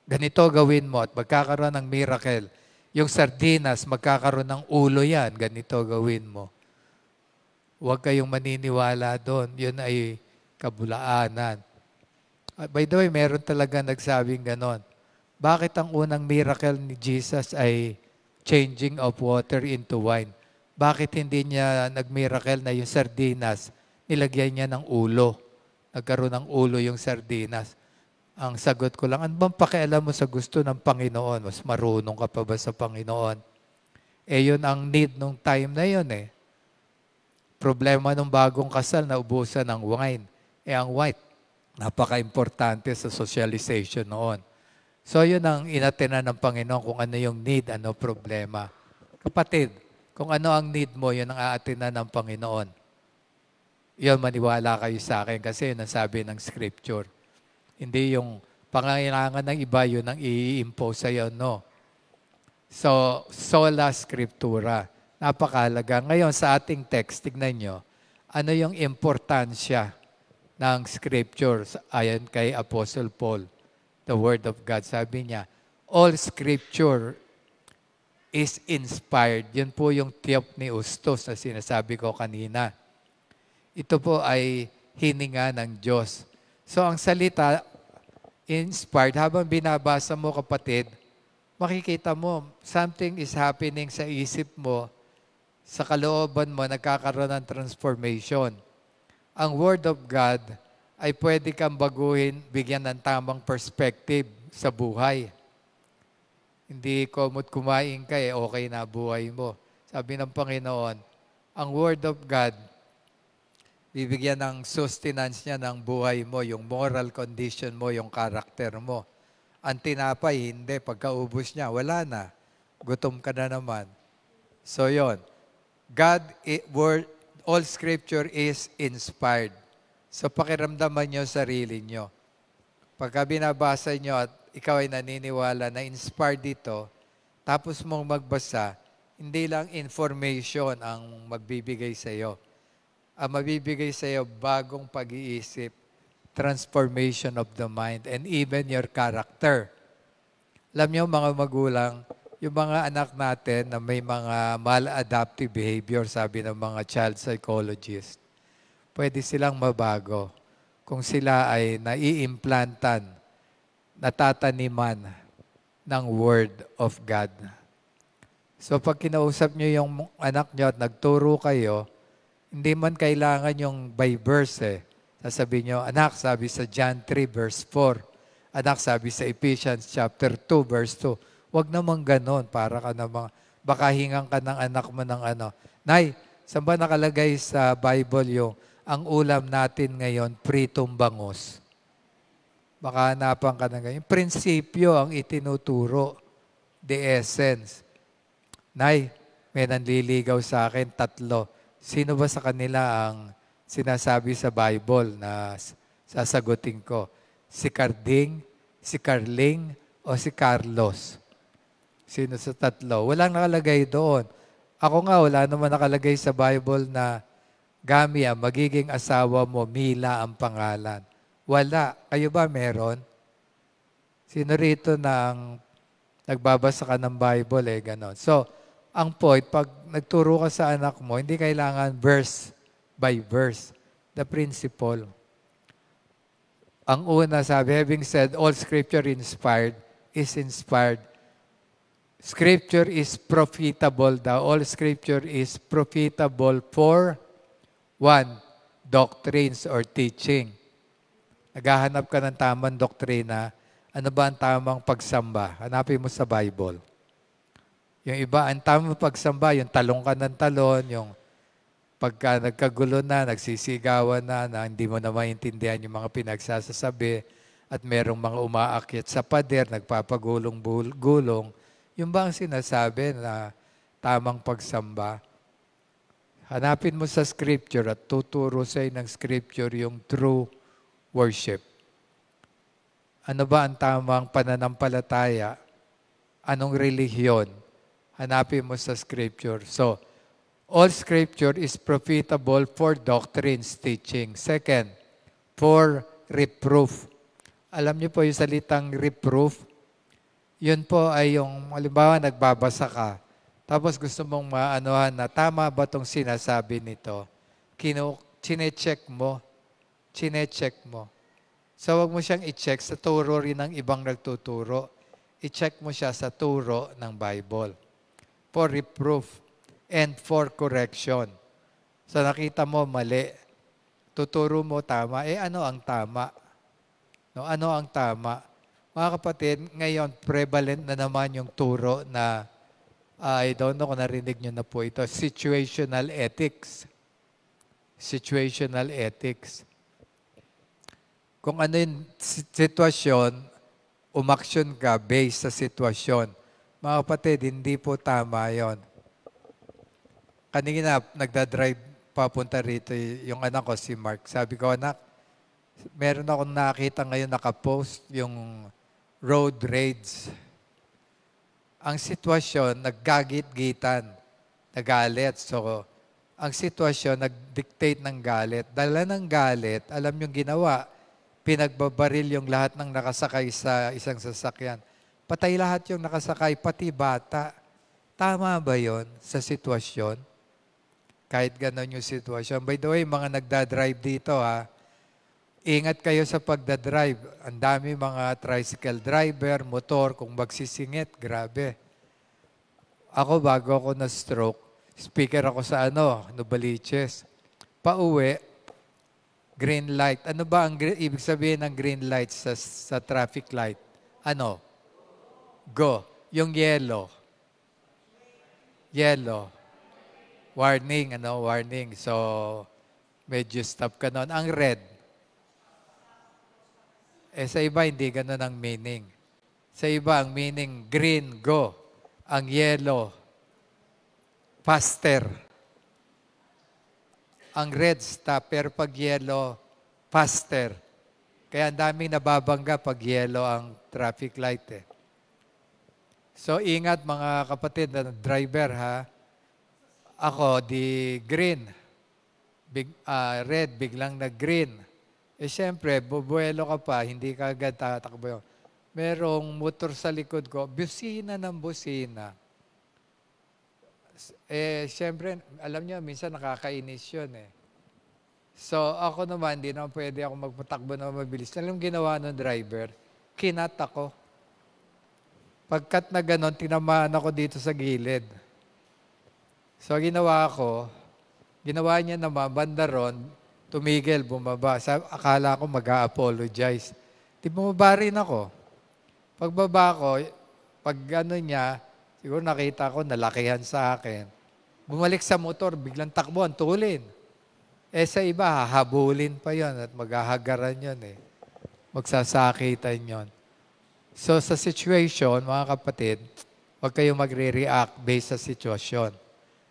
Ganito gawin mo at magkakaroon ng miracle. Yung sardinas, magkakaroon ng ulo yan. Ganito gawin mo. Huwag kayong maniniwala doon. Yun ay kabulaanan. By the way, meron talaga nagsabing ganon. Bakit ang unang miracle ni Jesus ay changing of water into wine? Bakit hindi niya nag-miracle na yung sardinas, nilagyan niya ng ulo? Nagkaroon ng ulo yung sardinas. Ang sagot ko lang, ano bang pakialam mo sa gusto ng Panginoon? Mas marunong ka pa ba sa Panginoon? Yun ang need nung time na yun eh. Problema nung bagong kasal na ubusan ng wine. Ang white, napaka-importante sa socialization noon. So yun ang inatenan ng Panginoon kung ano yung need, ano problema. Kapatid, kung ano ang need mo, yun ang aatenan ng Panginoon. Yun, maniwala kayo sa akin kasi yun ang sabi ng Scripture. Hindi yung pangangailangan ng iba, yun ang i-impose sa'yo, no. So, sola Scriptura. Napakalaga. Ngayon sa ating text, tignan nyo, ano yung importansya ng Scripture ayon kay Apostle Paul, the Word of God. Sabi niya, all Scripture is inspired. Yun po yung theopneustos na sinasabi ko kanina. Ito po ay hininga ng Diyos. So ang salita, inspired, habang binabasa mo kapatid, makikita mo, something is happening sa isip mo, sa kalooban mo, nagkakaroon ng transformation. Ang Word of God ay pwede kang baguhin, bigyan ng tamang perspective sa buhay. Hindi komot kumain ka okay na buhay mo. Sabi ng Panginoon, ang Word of God, bibigyan ng sustenance niya ng buhay mo, yung moral condition mo, yung karakter mo. Ang tinapay, hindi. Pagkaubos niya, wala na. Gutom ka na naman. So yon, all Scripture is inspired. So pakiramdaman nyo sarili nyo. Pagka binabasa nyo at ikaw ay naniniwala na inspired dito, tapos mong magbasa, hindi lang information ang magbibigay sa iyo. Ang magbibigay sa iyo, bagong pag-iisip, transformation of the mind, and even your character. Alam niyo mga magulang, yung mga anak natin na may mga maladaptive behavior, sabi ng mga child psychologist, pwede silang mabago kung sila ay naiimplantan, natataniman ng Word of God. So pag kinausap nyo yung anak nyo at nagturo kayo, hindi man kailangan yung by verse eh. Sasabihin nyo, anak, sabi sa John 3 verse 4. Anak, sabi sa Ephesians chapter 2 verse 2. Huwag naman ganon, para ka namang, baka hingang ka ng anak mo ng ano. Nay, saan ba nakalagay sa Bible yung ang ulam natin ngayon, pritong bangus? Baka hanapan ka ng ganyan. Prinsipyo ang itinuturo. The essence. Nay, may nanliligaw sa akin, 3. Sino ba sa kanila ang sinasabi sa Bible na sasagutin ko? Si Carding, si Carling, o si Carlos? Sino sa 3? Walang nakalagay doon. Ako nga, wala naman nakalagay sa Bible na Gamia, magiging asawa mo, Mila ang pangalan. Wala. Kayo ba meron? Sino rito na ang nagbabasa ka ng Bible ganon. So, ang point, pag nagturo ka sa anak mo, hindi kailangan verse by verse. The principle. Ang una sabi, having said, all scripture inspired is inspired. Scripture is profitable daw. All scripture is profitable for 1, doctrines or teaching. Naghahanap ka ng tamang doktrina, ano ba ang tamang pagsamba? Hanapin mo sa Bible. Yung iba, ang tamang pagsamba, yung talong ka ng talon, yung pagka nagkagulo na, nagsisigawan na hindi mo na maintindihan yung mga pinagsasasabi, at merong mga umaakyat sa pader, nagpapagulong-gulong, yung ba ang sinasabi na tamang pagsamba? Hanapin mo sa Scripture at tuturo sa'yo ng Scripture yung true worship. Ano ba ang tamang pananampalataya? Anong relihiyon? Hanapin mo sa Scripture. So, all Scripture is profitable for doctrines, teaching. Second, for reproof. Alam niyo po yung salitang reproof? Yun po ay yung, halimbawa, nagbabasa ka. Tapos gusto mong maanohan na tama ba itong sinasabi nito? Chine-check mo. So, wag mo siyang i-check sa turo rin ng ibang nagtuturo. I-check mo siya sa turo ng Bible. For reproof and for correction. So, nakita mo mali. Tuturo mo tama. Ano ang tama? No, ano ang tama? Mga kapatid, ngayon, prevalent na naman yung turo na, I don't know kung narinig nyo na po ito, situational ethics. Situational ethics. Kung ano yung sitwasyon, umaksyon ka based sa sitwasyon. Mga kapatid, hindi po tama yon. Kanina, nagdadrive papunta rito yung anak ko, si Mark. Sabi ko, anak, meron akong nakita ngayon nakapost yung road rage. Ang sitwasyon, naggagit-gitan, nagalit. So, ang sitwasyon, nag-dictate ng galit. Dala ng galit, alam yung ginawa, pinagbabaril yung lahat ng nakasakay sa isang sasakyan. Patay lahat yung nakasakay, pati bata. Tama ba yon sa sitwasyon? Kahit ganon yung sitwasyon. By the way, mga nagdadrive dito ingat kayo sa pagdadrive. Ang dami mga tricycle driver, motor, kung magsisingit, grabe. Ako, bago ako na-stroke, speaker ako sa Novaliches. Pauwi, green light. Ano ba ang ibig sabihin ng green light sa traffic light? Ano? Go. Yung yellow. Yellow. Warning, warning. So, medyo stop ka nun. Ang red. Sa iba, hindi ganun ang meaning. Sa iba, ang meaning, green, go. Ang yellow, faster. Ang red, stop. Pero pag yellow, faster. Kaya ang daming nababangga pag yellow ang traffic light So, ingat mga kapatid na driver Ako, di green. Red, biglang nag-green. Siyempre, bubuelo ka pa, hindi ka agad tatakbo yun. Merong motor sa likod ko, busina ng busina. Siyempre, alam niyo, minsan nakakainis yun So, ako naman, hindi naman pwede ako magpatakbo na mabilis. Alam ginawa ng driver? Kinat ako. Pagkat na ganon, tinamaan ako dito sa gilid. So, ginawa niya na banda ron, tumigil, bumaba. Akala ko mag-a-apologize. Di bumaba rin ako. Pagbaba ko, pag ano niya, siguro nakita ko, nalakihan sa akin. Bumalik sa motor, biglang takbuhan, tulin. Sa iba, hahabulin pa yon at maghahagaran yon eh. Magsasakitan yon. So sa situation, mga kapatid, huwag kayong magre-react based sa sitwasyon.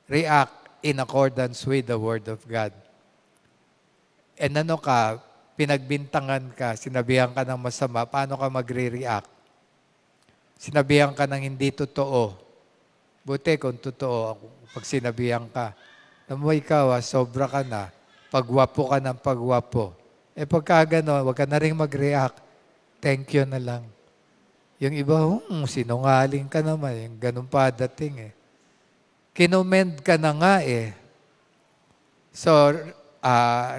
React in accordance with the Word of God. And pinagbintangan ka, sinabihan ka ng masama, paano ka magre-react? Sinabihan ka ng hindi totoo. Buti kung totoo, pag sinabihan ka, naman ikaw, sobra ka na, pagwapo ka ng pagwapo. Pagka gano'n, huwag ka na rin mag-react. Thank you na lang. Yung iba, sinungaling ka naman. Yung ganun pa dating eh. Kinumend ka na nga eh. So,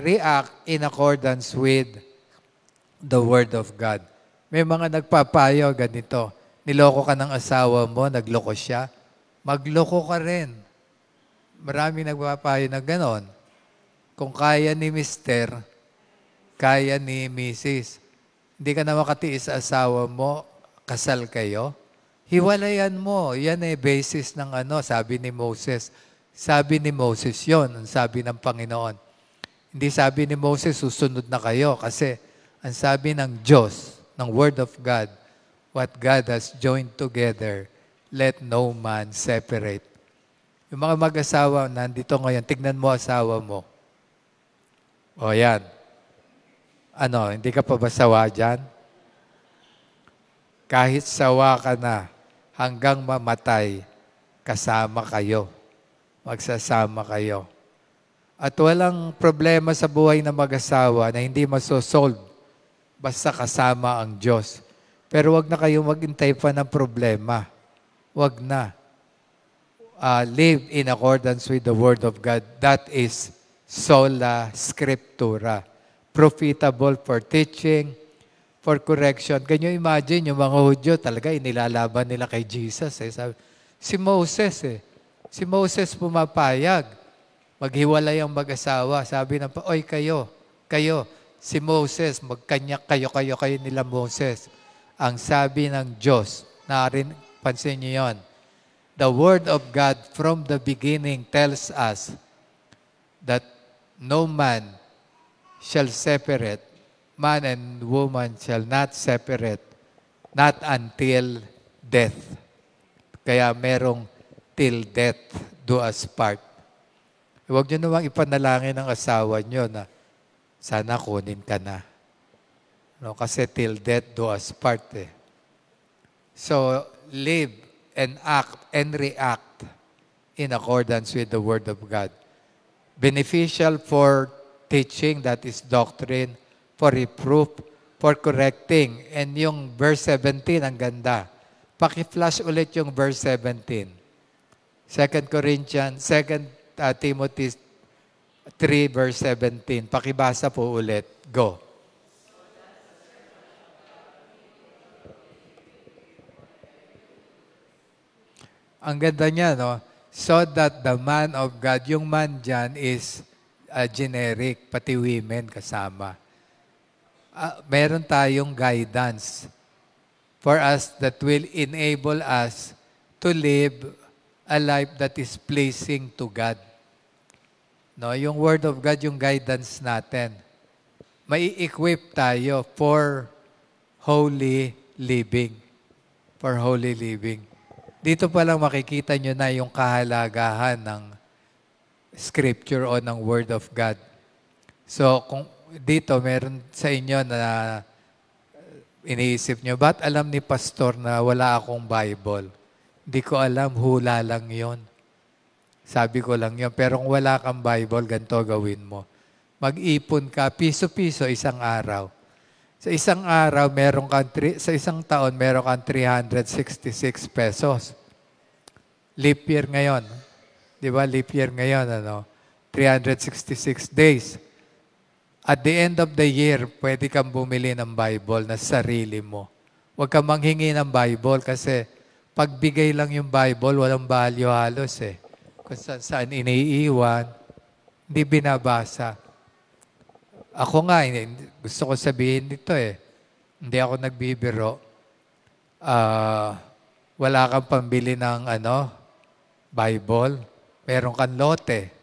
react in accordance with the Word of God. May mga nagpapayo ganito. Niloko ka ng asawa mo, nagloko siya. Magloko ka rin. Maraming nagpapayo na ganon. Kung kaya ni Mister, kaya ni Mrs. Hindi ka na makatiis sa asawa mo, kasal kayo, hiwalayan mo. Yan basis ng sabi ni Moses. Sabi ni Moses yon, ang sabi ng Panginoon. Hindi sabi ni Moses, susunod na kayo. Kasi ang sabi ng Diyos, ng Word of God, what God has joined together, let no man separate. Yung mga mag-asawa nandito ngayon, tignan mo asawa mo. O yan. Hindi ka pa ba sawa dyan? Kahit sawa ka na, hanggang mamatay, kasama kayo. Magsasama kayo. At walang problema sa buhay ng mag-asawa na hindi masosolve basta kasama ang Diyos. Pero wag na kayo maghintay pa ng problema. Wag na. Live in accordance with the Word of God. That is sola scriptura. Profitable for teaching, for correction. Can you imagine, yung mga Hudyo talaga inilalaban nila kay Jesus. Sabi, si Moses pumapayag. Maghiwalay ang mag-asawa. Sabi ng oy kayo, si Moses, magkanyak kayo nila Moses. Ang sabi ng Diyos, pansin niyo yon. The Word of God from the beginning tells us that no man shall separate, man and woman shall not separate, not until death. Kaya merong till death do us part. Huwag nyo namang ipanalangin ng asawa nyo na sana kunin ka na. Kasi till death do us part eh. So, live and act and react in accordance with the Word of God. Beneficial for teaching, that is doctrine, for reproof, for correcting. And yung verse 17, ang ganda. Paki-flash ulit yung verse 17. 2 Timothy 3 verse 17. Pakibasa po ulit. Go. Ang ganda niya, no? So that the man of God, yung man dyan is generic, pati women kasama. Meron tayong guidance for us that will enable us to live a life that is pleasing to God. No, yung Word of God, yung guidance natin. May equip tayo for holy living. For holy living. Dito pa lang makikita nyo na yung kahalagahan ng Scripture o ng Word of God. So, kung dito meron sa inyo na iniisip nyo, ba't alam ni pastor na wala akong Bible? Hindi ko alam, hula lang yon. Sabi ko lang yon. Pero kung wala kang Bible, ganito gawin mo. Mag-ipon ka, piso-piso isang araw. Sa isang araw, sa isang taon, meron kang 366 pesos. Leap year ngayon. Di ba? Leap year ngayon, 366 days. At the end of the year, pwede kang bumili ng Bible na sarili mo. Huwag kang manghingi ng Bible kasi pagbigay lang yung Bible, walang value halos eh. kung saan iniiwan, hindi binabasa. Ako nga, gusto ko sabihin dito hindi ako nagbibiro. Wala kang pambili ng Bible. Meron kang lote.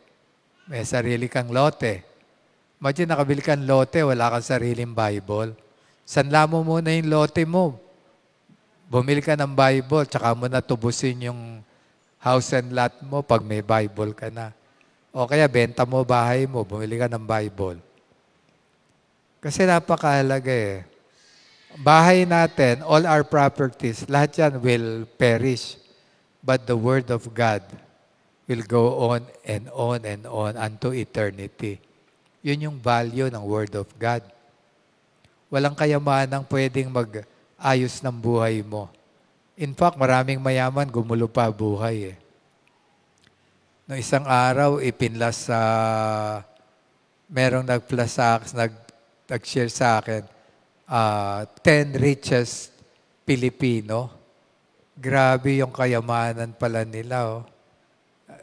May sarili kang lote. Imagine, nakabili kang lote, wala kang sariling Bible. Sanla mo muna yung lote mo. Bumili ka ng Bible, tsaka mo natubusin yung house and lot mo pag may Bible ka na. O kaya benta mo bahay mo, bumili ka ng Bible. Kasi napakahalaga Bahay natin, all our properties, lahat yan will perish. But the Word of God will go on and on and on unto eternity. Yun yung value ng Word of God. Walang kayamanang pwedeng mag-ayos ng buhay mo. In fact, maraming mayaman, gumulo pa buhay Noong isang araw, ipinlas sa, merong nag-share sa akin, 10 richest Pilipino. Grabe yung kayamanan pala nila.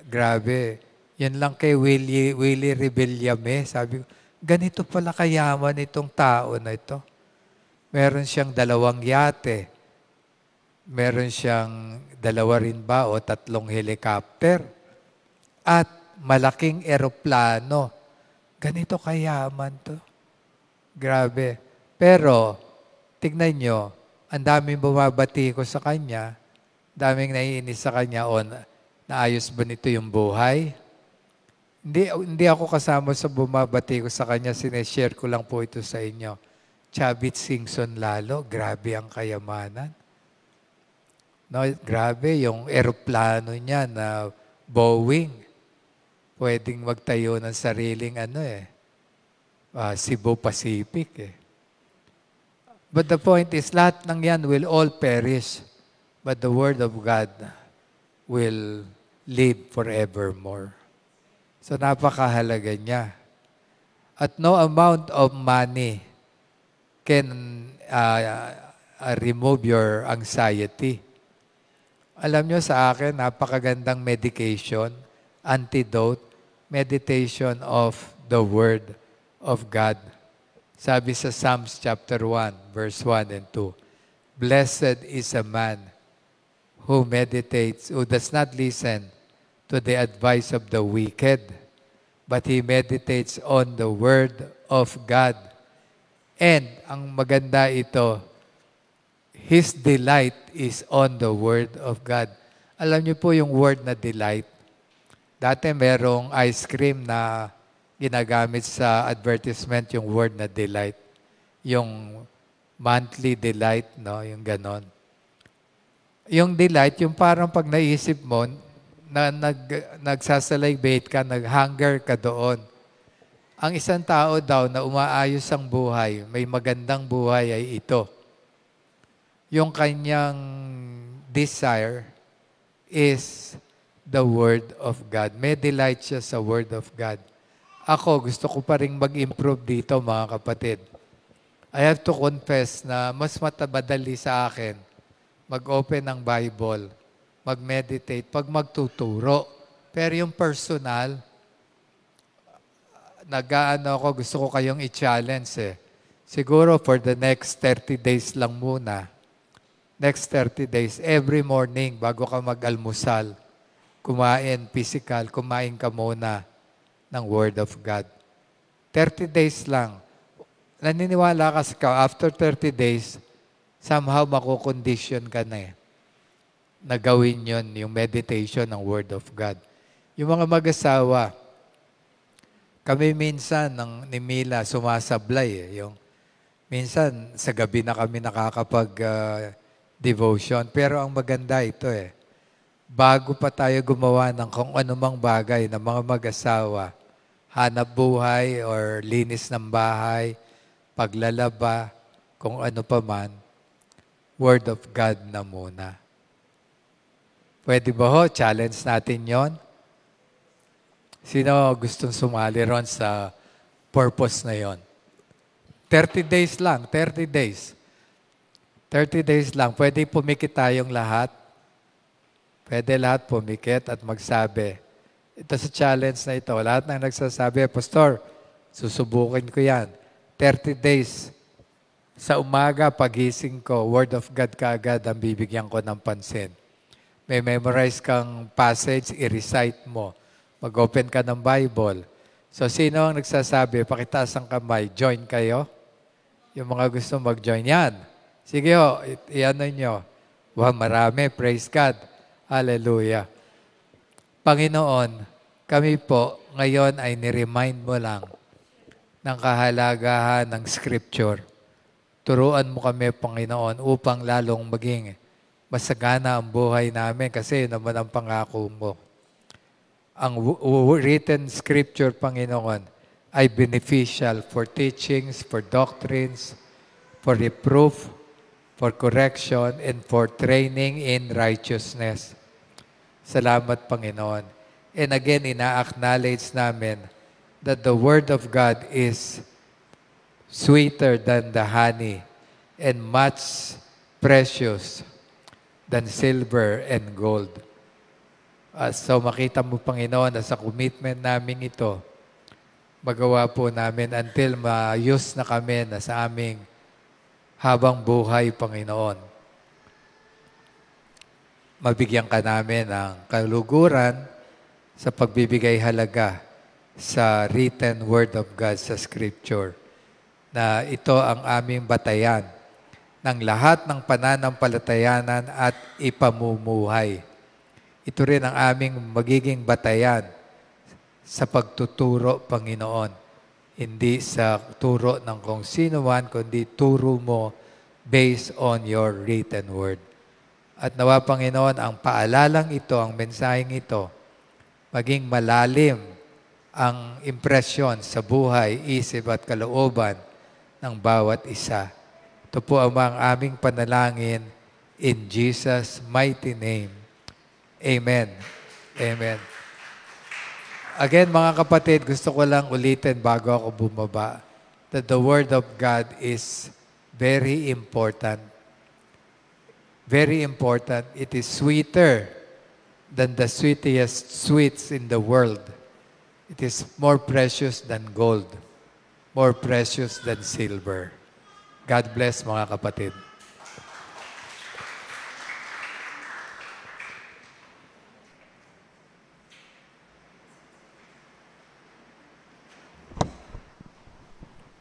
Grabe. Yan lang kay Willie Rebillame. Sabi ko, ganito pala kayaman itong tao na ito. Meron siyang 2 yate. Meron siyang 2 rin ba o 3 helicopter. At malaking eroplano. Ganito kayaman to. Grabe. Pero, tignan nyo, ang daming bumabati ko sa kanya, daming naiinis sa kanya, naayos ba nito yung buhay? Hindi ako kasama sa bumabati ko sa kanya, sineshare ko lang po ito sa inyo. Chavit Singson lalo, grabe ang kayamanan. No, grabe, yung eroplano niya na Boeing, pwedeng magtayo ng sariling Cebu Pacific But the point is, lahat ng yan will all perish. But the Word of God will live forevermore. So napakahalaga niya. At no amount of money can remove your anxiety. Alam nyo sa akin, napakagandang medication, antidote, meditation of the Word of God. Sabi sa Psalms chapter 1, verse 1 and 2, Blessed is a man who does not listen to the advice of the wicked, but he meditates on the Word of God. And, ang maganda ito, his delight is on the Word of God. Alam niyo po yung word na delight? Dati merong ice cream na ginagamit sa advertisement yung word na delight. Yung monthly delight, no? Yung ganon. Yung delight, yung parang pag naisip mo, na nagsasalibate ka, nag-hunger ka doon. Ang isang tao daw na umaayos ang buhay, may magandang buhay ay ito. Yung kanyang desire is the Word of God. May delight siya sa Word of God. Ako, gusto ko pa rin mag-improve dito, mga kapatid. I have to confess na mas madali sa akin mag-open ng Bible, mag-meditate, pag magtuturo. Pero yung personal, gusto ko kayong i-challenge Siguro for the next 30 days lang muna. Next 30 days, every morning, bago ka mag-almusal, kumain ka muna ng Word of God. 30 days lang. Naniniwala ka after 30 days, somehow makukondisyon ka na gawin yon, yung meditation ng Word of God. Yung mga mag-asawa, kami minsan ni Mila sumasablay minsan sa gabi na kami nakakapag-devotion. Pero ang maganda ito bago pa tayo gumawa ng kung anumang bagay ng mga mag-asawa, hanap buhay or linis ng bahay, paglalaba, kung ano pa man, Word of God na muna. Pwede ba challenge natin yon? Sino gustong sumali ron sa purpose na yon? 30 days lang, 30 days. 30 days lang. Pwede pumikit tayong lahat. Pwede lahat pumikit at magsabi, Ito sa challenge na ito, lahat ng nagsasabi, Pastor, susubukin ko yan. 30 days. Sa umaga, pagising ko, Word of God kaagad ang bibigyan ko ng pansin. May memorize kang passage, i-recite mo. Mag-open ka ng Bible. So, sino ang nagsasabi, pakitaas ang kamay, join kayo? Yung mga gusto mag-join yan. Sige ho, i-ano nyo. Wow, marami, praise God. Hallelujah. Panginoon, kami po ngayon ay niremind mo lang ng kahalagahan ng Scripture. Turuan mo kami, Panginoon, upang lalong maging masagana ang buhay namin kasi yun naman ang pangako mo. Ang written Scripture, Panginoon, ay beneficial for teachings, for doctrines, for reproof, for correction, and for training in righteousness. Salamat, Panginoon. And again, ina-acknowledge namin that the Word of God is sweeter than the honey and much precious than silver and gold. So makita mo, Panginoon, na sa commitment namin ito, magawa po namin until ma-use na kami na sa aming habang buhay, Panginoon. Mabigyan ka namin ng kaluguran sa pagbibigay halaga sa written Word of God sa Scripture, na ito ang aming batayan ng lahat ng pananampalatayanan at ipamumuhay. Ito rin ang aming magiging batayan sa pagtuturo, Panginoon. Hindi sa turo ng kung sino man, kundi turo mo based on your written Word. At nawa, Panginoon, ang paalalang ito, ang mensaheng ito, maging malalim ang impresyon sa buhay, isip at kalooban ng bawat isa. Ito po ang aming panalangin in Jesus' mighty name. Amen. Amen. Again, mga kapatid, gusto ko lang ulitin bago ako bumaba that the Word of God is very important. Very important. It is sweeter than the sweetest sweets in the world. It is more precious than gold, more precious than silver. God bless, mga kapatid.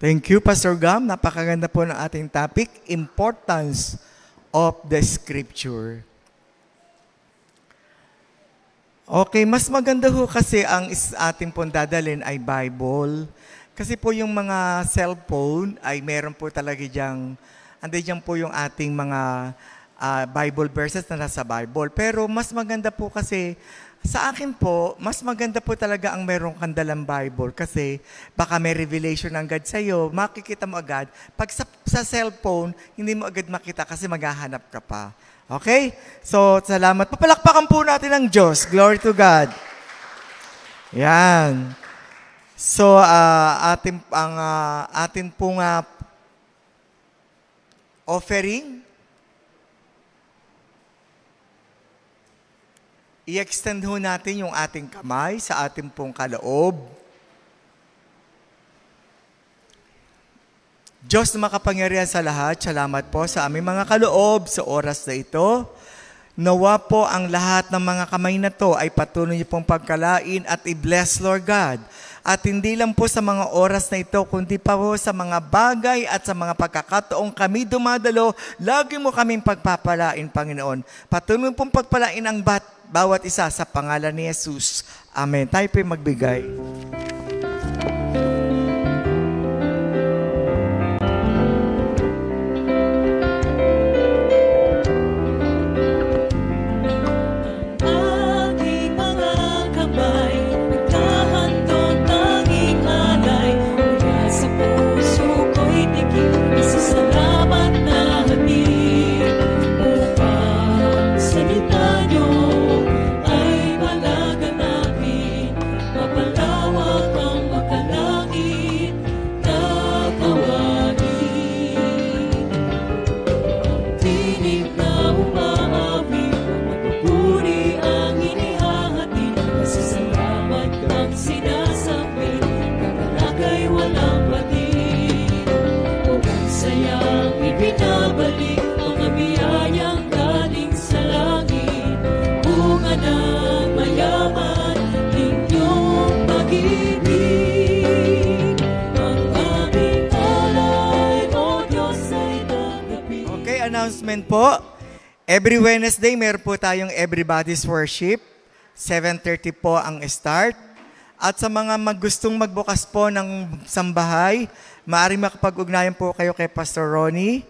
Thank you, Pastor Gam. Napakaganda po ng ating topic, importance of the Scripture. Okay, mas maganda ho kasi ang ating pong dadalhin ay Bible. Kasi po yung mga cellphone ay meron po talaga diyang, andiyan po yung ating mga Bible verses na nasa Bible. Pero mas maganda po kasi, sa akin po, mas maganda po talaga ang merong kandalang Bible kasi baka may revelation ng God sa'yo, makikita mo agad. Pag sa cellphone, hindi mo agad makita kasi maghahanap ka pa. Okay? So, salamat. Papalakpakan po natin ang Diyos. Glory to God. Yan. So, atin pong offering, i-extend ho natin yung ating kamay sa ating pong kaloob. Diyos na makapangyarihan sa lahat, salamat po sa aming mga kaloob sa oras na ito. Nawa po ang lahat ng mga kamay na to ay patuloy niyo pong pagkalain at i-bless, Lord God. At hindi lang po sa mga oras na ito, kundi pa po sa mga bagay at sa mga pagkakataong kami dumadalo, lagi mo kaming pagpapalain, Panginoon. Patuloy pong pagpalain ang bawat isa sa pangalan ni Jesus. Amen. Tayo po magbigay. Mapalawak announcement po. Every Wednesday, meron po tayong Everybody's Worship. 7:30 po ang start. At sa mga gustong magbukas po ng sambahay, maaari makapag-ugnayan po kayo kay Pastor Ronnie.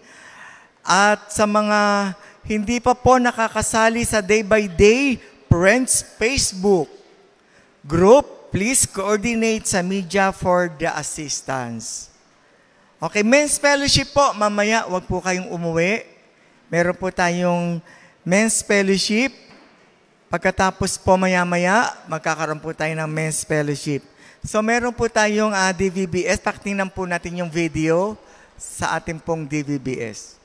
At sa mga hindi pa po nakakasali sa Day by Day Friends Facebook group, please coordinate sa media for the assistance. Okay, Men's Fellowship po, mamaya wag po kayong umuwi. Meron po tayong Men's Fellowship. Pagkatapos po maya-maya, magkakaroon po tayo ng Men's Fellowship. So meron po tayong DVBS. Pakinggan po natin yung video sa ating pong DVBS.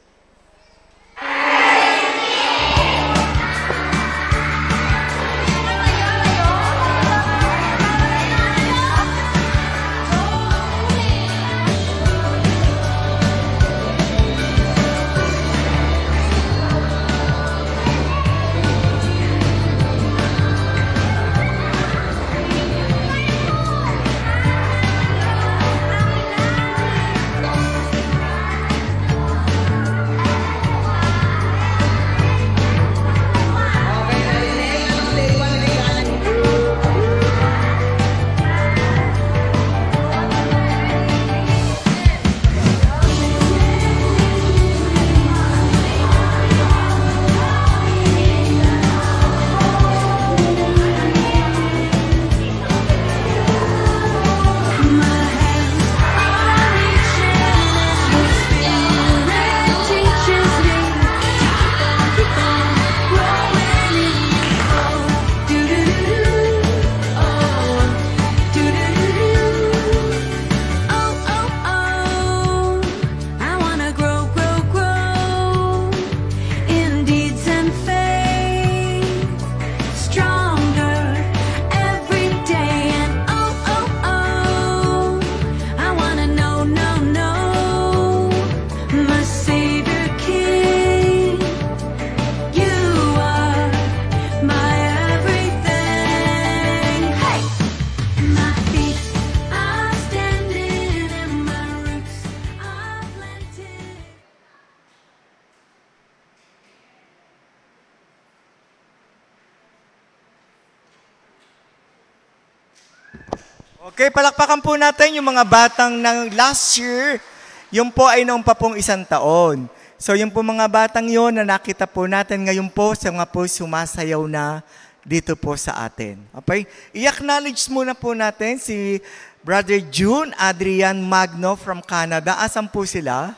Okay, palakpakan po natin yung mga batang ng last year. Yung po ay noong pa pong 1 taon. So yung po mga batang yon na nakita po natin ngayon po, sa mga po sumasayaw na dito po sa atin. Okay? I-acknowledge muna po natin si Brother June Adrian Magno from Canada. Asan po sila?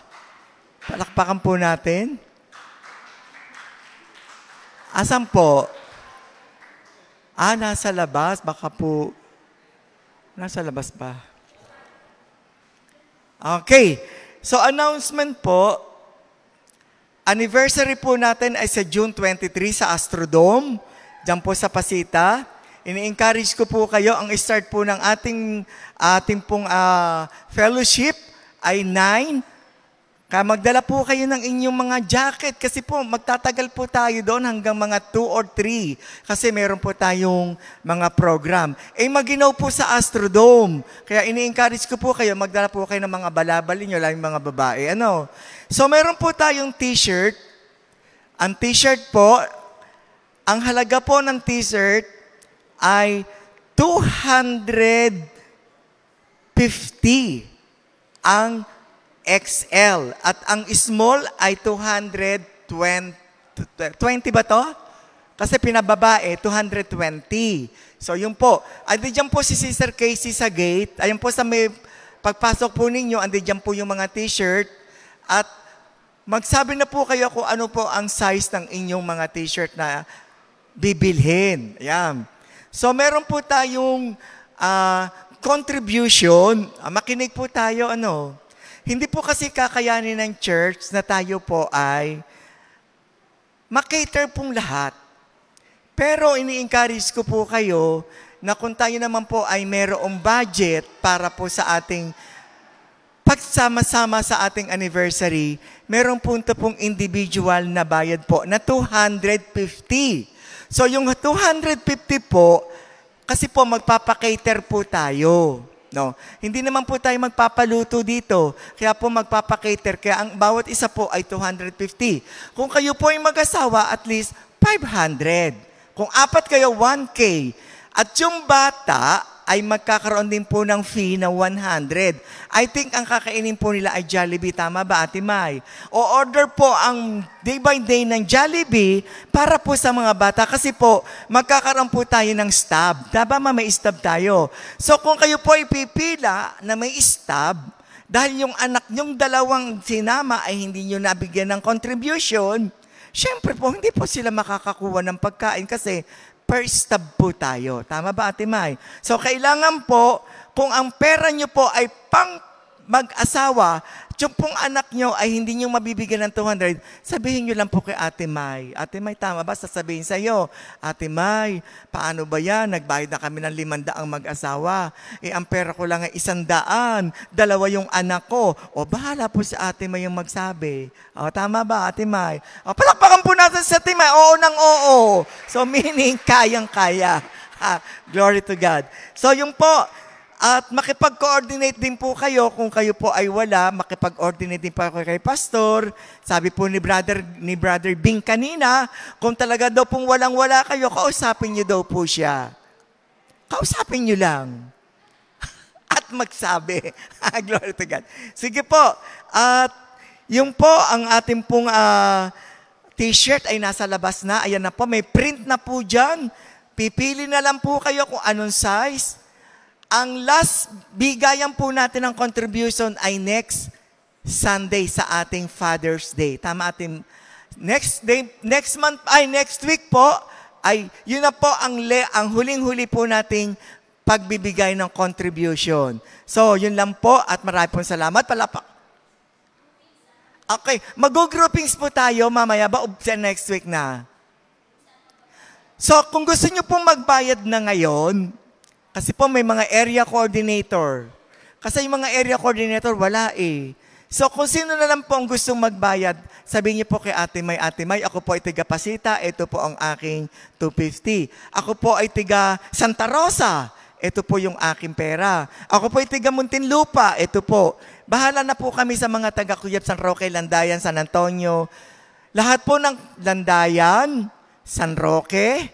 Palakpakan po natin. Asan po? Nasa labas. Baka po nasa labas ba? Okay. So, announcement po. Anniversary po natin ay sa June 23 sa Astrodome. Diyan po sa Pasita. Ini-encourage ko po kayo. Ang start po ng ating pong fellowship ay 9. Kaya magdala po kayo ng inyong mga jacket kasi po magtatagal po tayo doon hanggang mga 2 or 3 kasi meron po tayong mga program. Maginaw po sa Astrodome. Kaya ini-encourage ko po kayo, magdala po kayo ng mga balabali nyo, lang mga babae. So meron po tayong t-shirt. Ang t-shirt po, ang halaga po ng t-shirt ay 250 ang XL. At ang small ay 220. 20 ba to? Kasi pinababae, 220. So yun po. Andiyan po si Sister Casey sa gate. Ayun po sa may pagpasok po ninyo, andiyan po yung mga t-shirt. At magsabi na po kayo kung ano po ang size ng inyong mga t-shirt na bibilhin. Ayan. So meron po tayong contribution. Makinig po tayo, Hindi po kasi kakayanin ng church na tayo po ay makater pong lahat. Pero ini-encourage ko po kayo na kung tayo naman po ay mayroong budget para po sa ating pagsama-sama sa ating anniversary, mayroong punto pong individual na bayad po na 250. So yung 250 po, kasi po magpapakater po tayo. No? Hindi naman po tayo magpapaluto dito. Kaya po magpapakater. Kaya ang bawat isa po ay 250. Kung kayo po ay mag-asawa, at least 500. Kung apat kayo, 1K. At yung bata ay magkakaroon din po ng fee na 100. I think ang kakainin po nila ay Jollibee. Tama ba, Ate May? O order po ang day by day ng Jollibee para po sa mga bata. Kasi po, magkakaroon po tayo ng stab. Tama ba, may stab tayo. So kung kayo po ay pipila na may stab, dahil yung anak nyong dalawang sinama ay hindi nyo nabigyan ng contribution, syempre po, hindi po sila makakakuha ng pagkain kasi per stab po tayo. Tama ba, Ate May? So, kailangan po, kung ang pera nyo po ay pang mag-asawa, yung pong anak nyo ay hindi nyo mabibigyan ng 200, sabihin nyo lang po kay Ate May. Ate May, tama ba? Sasabihin sa'yo, Ate May, paano ba yan? Nagbayad na kami ng 500 mag-asawa. Ang pera ko lang ay 100. 2 yung anak ko. O, bahala po si Ate May yung magsabi. O, tama ba, Ate May? O, palakpakan po natin sa Ate May. Oo ng oo. So, meaning, kayang-kaya. Glory to God. So, yung po, at makipag-coordinate din po kayo kung kayo po ay wala, makipag-coordinate din po kayo kay pastor. Sabi po ni Brother Bing kanina, kung talaga daw pong walang-wala kayo, kausapin niyo daw po siya. Kausapin niyo lang. At magsabi. Glory to God. Sige po. At yung po, ang ating pong t-shirt ay nasa labas na. Ayan na po, may print na po dyan. Pipili na lang po kayo kung anong size. Ang last bigayan po natin ng contribution ay next Sunday sa ating Father's Day. Tama ating next week po ay yun na po ang huling-huli po nating pagbibigay ng contribution. So, yun lang po at marami pong salamat. Palapak. Okay, mag-groupings po tayo mamaya ba o next week na? So, kung gusto niyo pong magbayad na ngayon, kasi po may mga area coordinator. Kasi yung mga area coordinator, wala eh. So kung sino na lang po ang gustong magbayad, sabihin niyo po kay Ate May, ako po ay tiga Pasita, ito po ang aking 250. Ako po ay tiga Santa Rosa, ito po yung aking pera. Ako po ay tiga Muntinlupa, ito po. Bahala na po kami sa mga taga Cuyab, San Roque, Landayan, San Antonio. Lahat po ng Landayan, San Roque,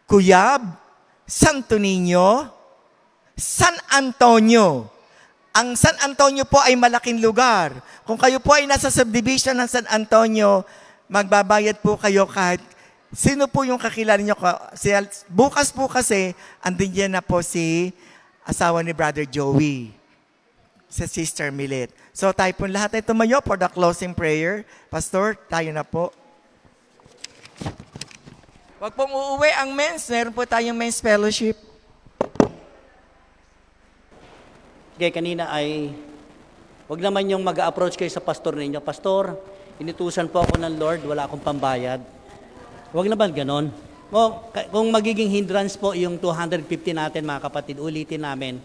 Cuyab, Santo Niño, San Antonio. Ang San Antonio po ay malaking lugar. Kung kayo po ay nasa subdivision ng San Antonio, magbabayad po kayo kahit sino po yung kakilala nyo. Bukas po kasi, andin dyan na po si asawa ni Brother Joey, sa Sister Milet. So tayo po lahat ay tumayo for the closing prayer. Pastor, tayo na po. Huwag pong uuwi ang men's. Meron po tayong men's fellowship. Okay, kanina ay, huwag naman yung mag-approach kayo sa pastor ninyo. Pastor, inutusan po ako ng Lord, wala akong pambayad. Huwag naman ganon. Kung magiging hindrance po yung 250 natin, mga kapatid, ulitin namin,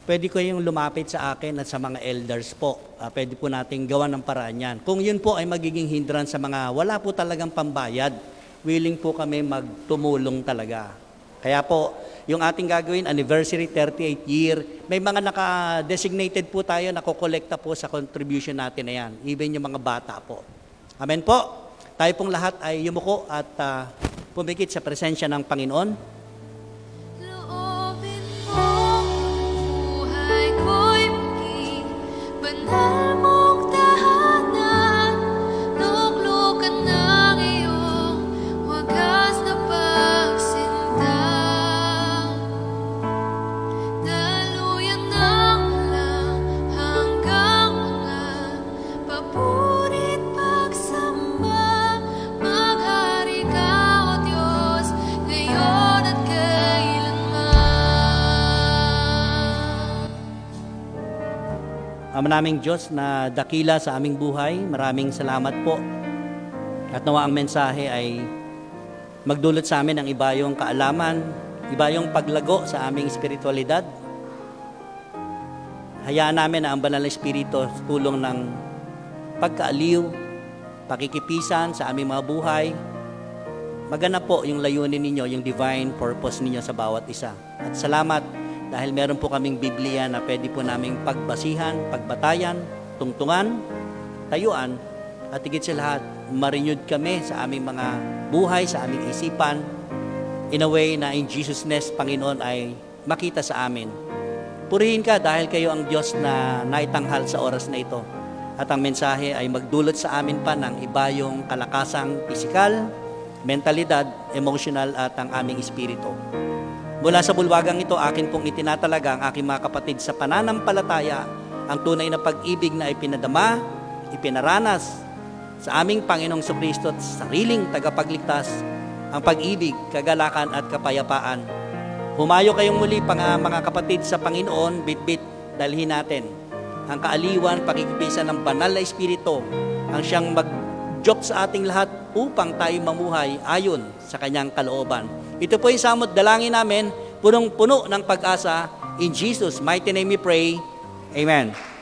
pwede ko yung lumapit sa akin at sa mga elders po. Pwede po natin gawa ng paraan yan. Kung yun po ay magiging hindrance sa mga wala po talagang pambayad, willing po kami magtumulong talaga. Kaya po, yung ating gagawin, anniversary 38 year, may mga naka-designated po tayo na kukolekta po sa contribution natin na yan. Even yung mga bata po. Amen po. Tayo pong lahat ay yumuko at pumikit sa presensya ng Panginoon. Loobin mo, buhay ko'y maging banal mong tahanan, luklukan ng iyong wagas na pagsinta. Daluyan ng lang hanggang mga papurit pagsamba. Maghari ka, O Diyos, ngayon at kailanman. Ama naming Diyos na dakila sa aming buhay, maraming salamat po. At nawa ang mensahe ay magdulot sa amin ng iba yung kaalaman, iba yung paglago sa aming espiritualidad. Hayaan namin na ang Banal na Espiritu tulong ng pagkaaliw, pakikipisan sa aming mga buhay. Maganap po yung layunin ninyo, yung divine purpose ninyo sa bawat isa. At salamat dahil meron po kaming Biblia na pwede po naming pagbasihan, pagbatayan, tungtungan, tayuan, at higit sa lahat, ma-renewed kami sa aming mga buhay, sa aming isipan, in a way na in Jesus' Panginoon ay makita sa amin. Purihin ka dahil kayo ang Diyos na naitanghal sa oras na ito. At ang mensahe ay magdulot sa amin pa ng iba yung kalakasang pisikal, mentalidad, emotional at ang aming espiritu. Mula sa bulwagang ito, akin pong itinatalaga ang aking mga kapatid sa pananampalataya, ang tunay na pag-ibig na ipinadama, ipinaranas sa aming Panginoong Kristo at sariling tagapagligtas, ang pag-ibig, kagalakan at kapayapaan. Humayo kayong muli mga kapatid sa Panginoon, bit-bit, dalhin natin ang kaaliwan, pagkikipisan ng banal na Espiritu, ang siyang mag-job sa ating lahat upang tayo mamuhay ayon sa kanyang kalooban. Ito po yung samot dalangin namin, punong-puno ng pag-asa. In Jesus' mighty name we pray. Amen.